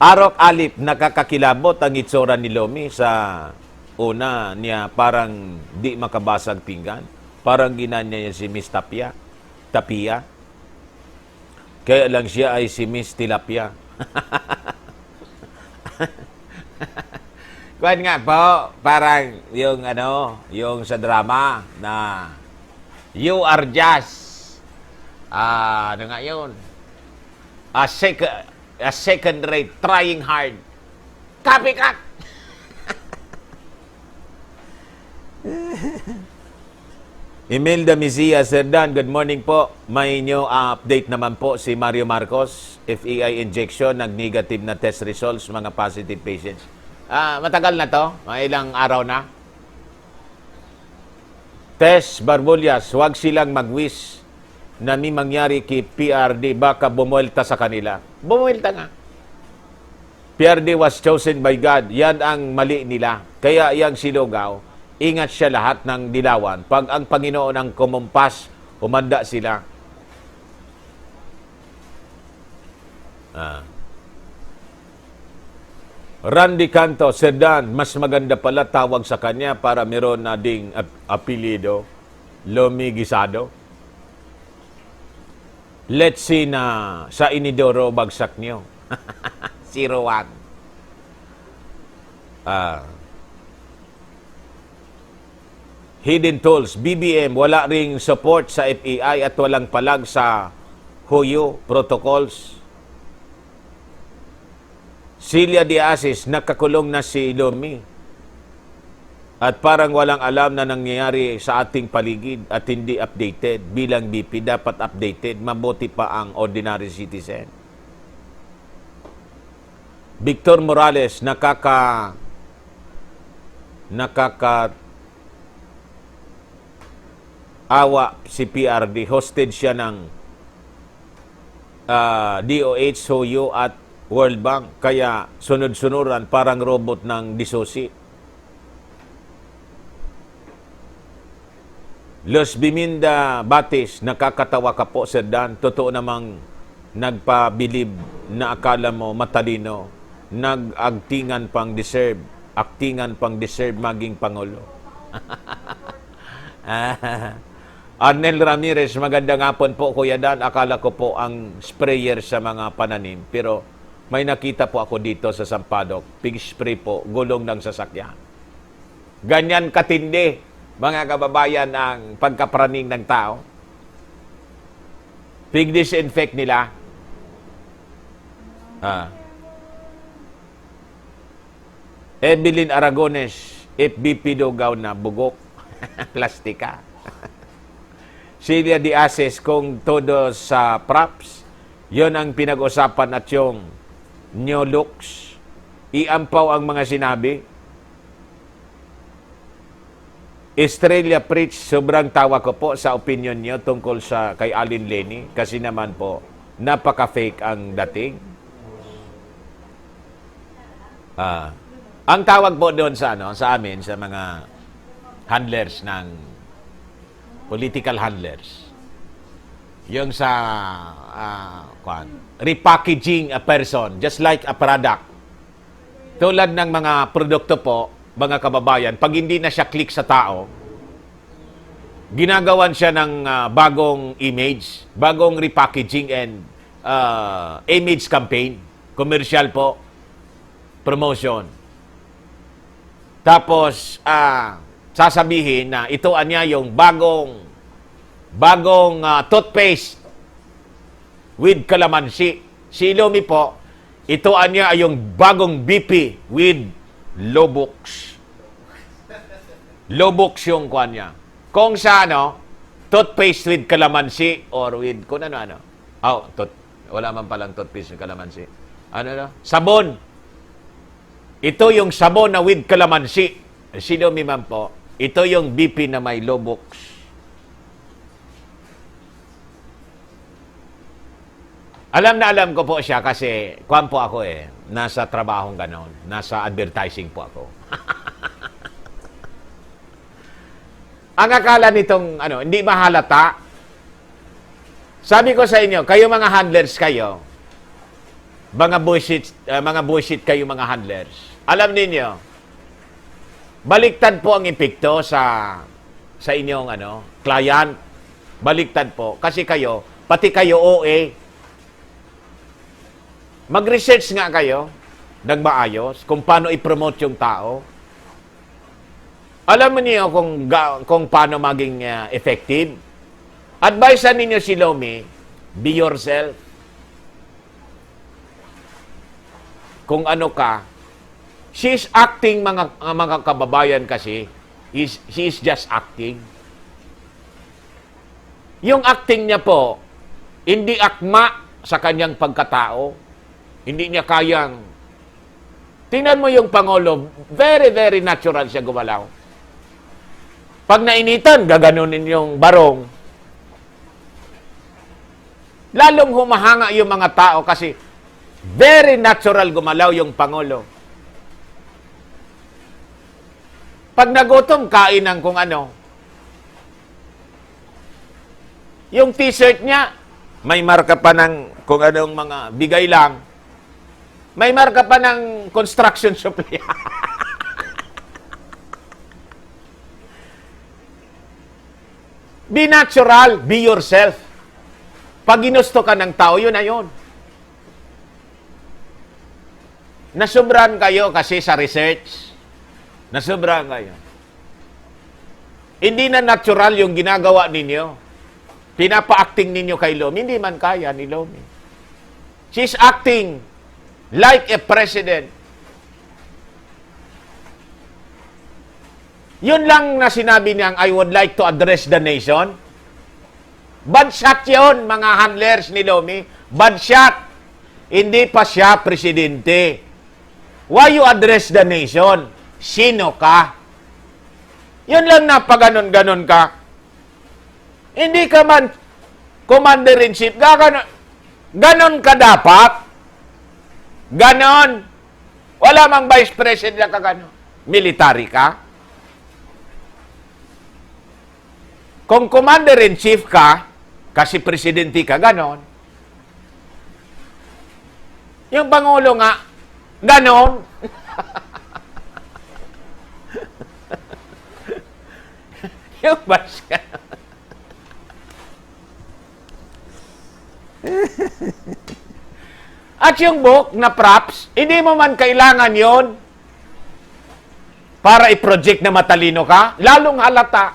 Arok alip, nakakakilabot ang itsura ni Lomi sa una niya parang di makabasag pinggan. Parang ginanya niya si Miss Tapia. Kaya lang siya ay si Miss Tilapia. Kuwan nga po, parang yung yung sa drama na you are just nga yun, a second rate, trying hard. Copycat! Imelda Mizia, Sir Dan, good morning po. May new update naman po si Mario Marcos. FEI injection, nag-negative na test results, mga positive patients. Matagal na to, mga ilang araw na. Tess Barbullas, huwag silang mag-wish na may mangyari kay PRD, baka bumuelta sa kanila. Bumuelta nga. PRD was chosen by God. Yan ang mali nila. Kaya yang silugaw, ingat siya lahat ng dilawan. Pag ang Panginoon ang kumumpas, humanda sila. Randy Canto, Sir Dan, mas maganda pala tawag sa kanya para meron na ding apelido, Lomi Gisado. Let's see na sa Inidoro bagsak niyo. 01. Hidden Tools, BBM, wala ring support sa FEI at walang palag sa HOYO protocols. Celia Diasis, nakakulong na si Lomi. At parang walang alam na nangyayari sa ating paligid at hindi updated. Bilang BP, dapat updated. Mabuti pa ang ordinary citizen. Victor Morales, awa si PRD. Hosted siya ng DOH, HOYO at World Bank. Kaya sunod-sunuran parang robot ng disosi. Los Biminda Batis, nakakatawa ka po, Sir Dan. Totoo namang nagpabilib na akala mo matalino. Nag-actingan pang deserve maging Pangulo. Arnel Ramirez, magandang hapon po, Kuya Dan. Akala ko po ang sprayer sa mga pananim. Pero may nakita po ako dito sa Sampadok. Pig spray po, gulong ng sasakyan. Ganyan katindi, mga kababayan, ang pagkapraning ng tao. Pig disinfect nila. Evelyn Aragones, FBP Dogaw na bugok. Plastika. Celia Diases, kung todo sa props, yon ang pinag-usapan at yung new looks. Iampaw ang mga sinabi. Estrella Preach, sobrang tawa ko po sa opinion niyo tungkol sa kay Alin Lenny kasi naman po, napaka-fake ang dating. Ang tawag po doon sa amin, sa mga handlers ng political handlers, yung sa repackaging a person just like a product. Tulad ng mga produkto po, mga kababayan, pag hindi na siya click sa tao, ginagawan siya ng bagong image, bagong repackaging and image campaign, commercial po, promotion. Tapos, sasabihin na ito anya yung bagong toothpaste with calamansi. Si Lomi po, ito anya ay yung bagong BP with Lobux. Lobux yung kuan niya. Kung sa toothpaste with calamansi or with kung ano. Wala man palang toothpaste with calamansi. Sabon. Ito yung sabon na with calamansi. Si Lomi man po, ito yung BP na may Lobux. Alam ko po siya kasi kuwan po ako nasa trabahong ganon. Nasa advertising po ako. Ang akala nitong hindi mahalata. Sabi ko sa inyo, kayo mga handlers kayo, mga bullshit kayo mga handlers. Alam niyo, baliktad po ang epekto sa inyong client. Baliktad po kasi kayo, pati kayo OA. Mag-research nga kayo ng maayos kung paano i-promote yung tao. Alam mo niyo kung paano maging effective. Advisean ninyo si Lomi, be yourself. Kung ano ka, she's acting mga kababayan kasi. He is just acting. Yung acting niya po, hindi akma sa kanyang pagkatao. Hindi niya kayang... Tingnan mo yung Pangulo, very, very natural siya gumalaw. Pag nainitan, gaganunin yung barong. Lalong humahanga yung mga tao kasi very natural gumalaw yung Pangulo. Pag nagutom, kain ng kung ano. Yung t-shirt niya, may marka pa ng kung anong mga bigay lang. May marka pa ng construction supply. Be natural, be yourself. Pag ginusto ka ng tao, yun na yun. Nasubran kayo kasi sa research. Nasubran kayo. Hindi na natural yung ginagawa ninyo. Pinapa-acting ninyo kay Lomi. Hindi man kaya ni Lomi. She's acting like a president. Yun lang na sinabi niyang, I would like to address the nation. Bad shot yun, mga handlers ni Lomi. Bad shot. Hindi pa siya presidente. Why you address the nation? Sino ka? Yun lang na pag ganon ka. Hindi ka man commander-in-chief. Ganon ka dapat. Ganon. Wala mang vice president ka ganon. Military ka. Kung commander-in-chief ka, kasi presidente ka, ganon. Yung Pangulo nga, ganon. Yung bas ka. At yung book na props, hindi mo man kailangan yon para i-project na matalino ka, lalong halata.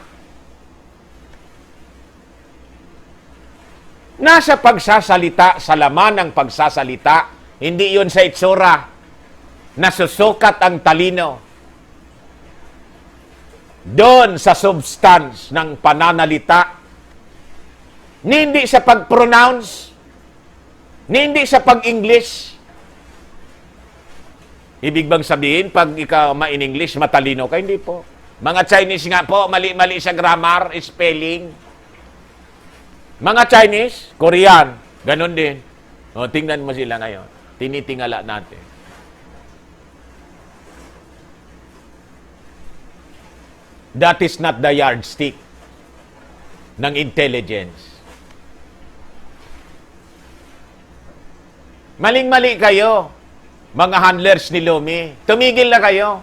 Nasa pagsasalita, sa laman ng pagsasalita, hindi yun sa itsura. Nasusukat ang talino. Doon sa substance ng pananalita, hindi sa pag-pronounce, hindi sa pag-English. Ibig bang sabihin, pag ikaw ma-in-English, matalino ka? Hindi po. Mga Chinese nga po, mali-mali sa grammar, spelling. Mga Chinese, Korean, ganun din. O, tingnan mo sila ngayon. Tinitingala natin. That is not the yardstick ng intelligence. Maling-mali kayo, mga handlers ni Lomi. Tumigil na kayo.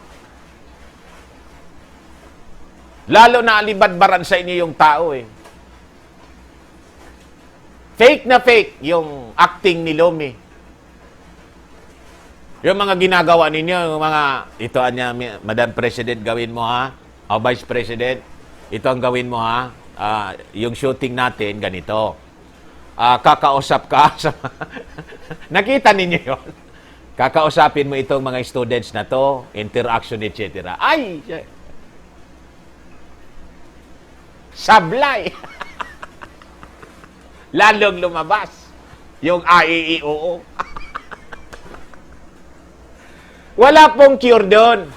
Lalo na alibadbaran sa inyo yung tao eh. Fake na fake yung acting ni Lomi. Yung mga ginagawa ninyo, yung mga, ito anya, Madam President, gawin mo ha. O Vice President, ito ang gawin mo ha. Yung shooting natin, ganito. Kakausap ka sa... Nakita ninyo yun? Kakausapin mo itong mga students na to, interaction, etc. Ay! Sablay! Lalong lumabas yung AEEOO. Wala pong cure doon.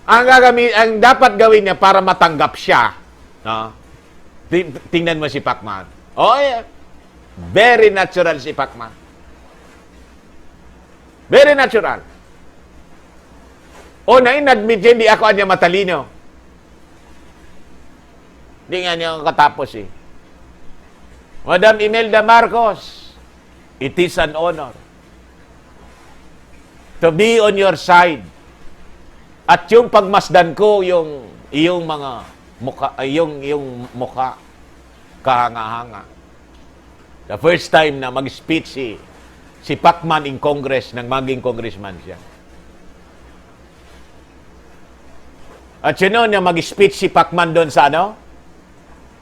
Ang dapat gawin niya para matanggap siya, no? Tingnan mo si Pacman. Oh, yeah. Very natural si Pacman. Very natural. O, na-admit niya, hindi ako anya matalino. Hindi nga niya katapos eh. Madam Imelda Marcos, it is an honor to be on your side. At yung pagmasdan ko, yung mga mukha, yung mukha, kahanga-hanga. The first time na mag-speech si Pacman in Congress nang maging congressman siya. At yun na mag-speech si Pacman doon sa ano?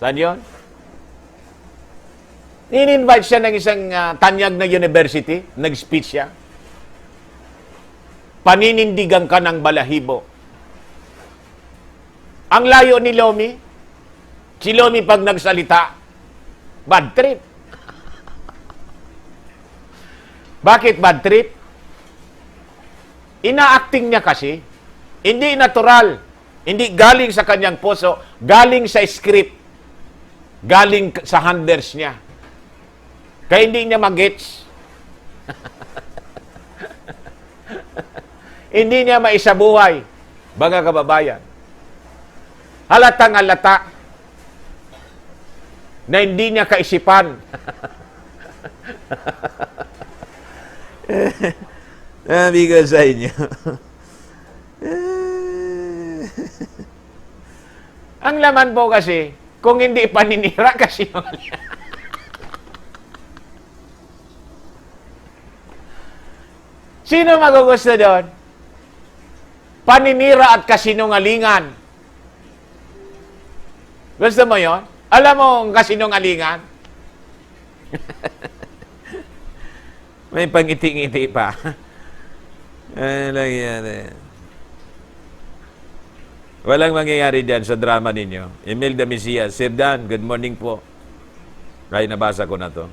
Saan yun? In-invite siya ng isang tanyag na university, nag-speech siya. Paninindigan ka ng balahibo. Ang layo ni Lomi. Si Lomi pag nagsalita, bad trip. Bakit bad trip? Ina-acting niya kasi. Hindi natural. Hindi galing sa kanyang puso. Galing sa script. Galing sa handlers niya. Kaya hindi niya mag-gets. Hindi niya maisabuhay. Mga kababayan. Halatang halata na hindi niya kaisipan. Sabi ko sa inyo. Ang laman po kasi, kung hindi paninira kasi sino magugusto doon? Paninira at kasinungalingan. Gusto mo yon? Alam mo ang kasinungalingan? May pangiti-ngiti pa. Ano lang yan eh. Walang mangyayari dyan sa drama ninyo. Imelda Messias, Sir Dan, good morning po. Ay, nabasa ko na to.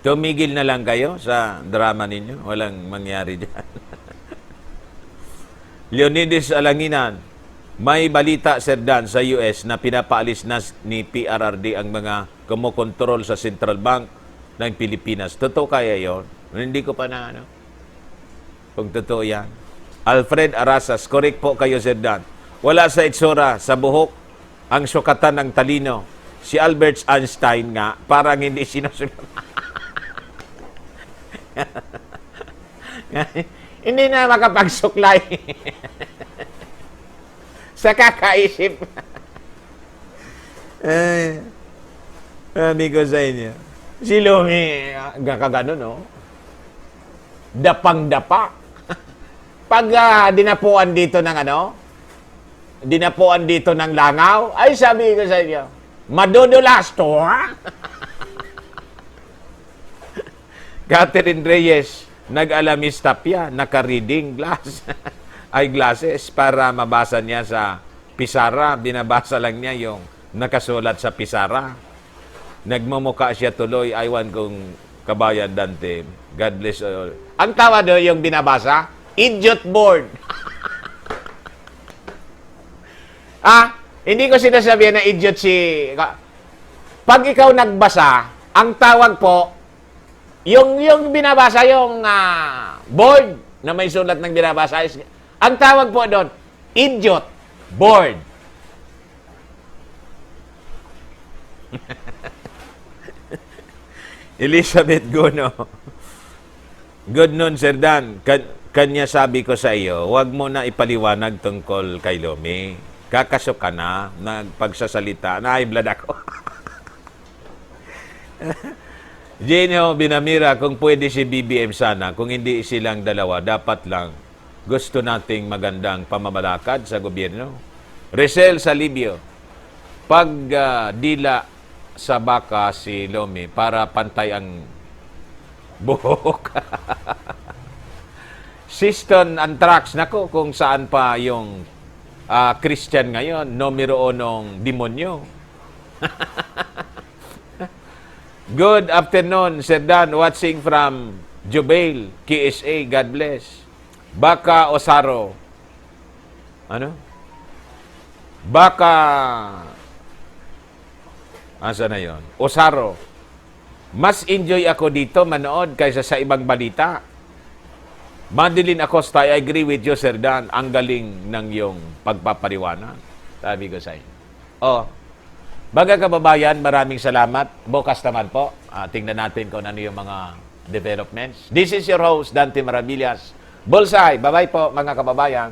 Tumigil na lang kayo sa drama ninyo. Walang mangyayari dyan. Leonidas Alanginan, may balita, Sir Dan, sa US na pinapaalis na ni PRRD ang mga kumukontrol sa Central Bank ng Pilipinas. Totoo kaya yon? Hindi ko pa na, kung totoo yan. Alfred Arasas, correct po kayo, Sir Dan. Wala sa itsura, sa buhok, ang sukatan ng talino. Si Albert Einstein nga, parang hindi sinusunod. Hindi na makapagsuklay. Sa kakaisip. Sabi ko sa inyo, si Lumi, gagano, no? Dapang-dapa. Pag dinapuan dito ng dinapuan dito ng langaw, ay sabi ko sa inyo, madudulas to, ha? Catherine Reyes, nag-alamis tapya, naka-reading glass, eyeglasses para mabasa niya sa pisara. Binabasa lang niya yung nakasulat sa pisara. Nagmumukha siya tuloy, aywan kong kabayan Dante. God bless all. Ang tawa doon yung binabasa, idiot board. Hindi ko sinasabihan na idiot si... Pag ikaw nagbasa, ang tawag po, yung binabasa, yung board na may sulat ng binabasa, ang tawag po doon, idiot board. Elizabeth Gono. Good noon, Sir Dan. Kanya sabi ko sa iyo, huwag mo na ipaliwanag tungkol kay Lomi. Kakasok ka na, nagpagsasalita. Naiblad ako. Genio Binamira, kung pwede si BBM sana, kung hindi silang dalawa, dapat lang gusto nating magandang pamamalakad sa gobyerno. Rizal Salibio, pag dila sa baka si Lomi para pantay ang buhok. Siston Anthrax, nako, kung saan pa yung Christian ngayon, numero onong demonyo. Good afternoon, Sir Dan, watching from Jubail, KSA, God bless. Baka Osaro. Ano? Baka... Asa na yon? Osaro. Mas enjoy ako dito manood kaysa sa ibang balita. Madeline Acosta, I agree with you, Sir Dan. Ang galing ng iyong pagpapariwanag. Sabi ko sa inyo. Baga kababayan, maraming salamat. Bukas naman po. Tingnan natin kung ano yung mga developments. This is your host, Dante Maravillas. Bullseye. Bye-bye po, mga kababayan.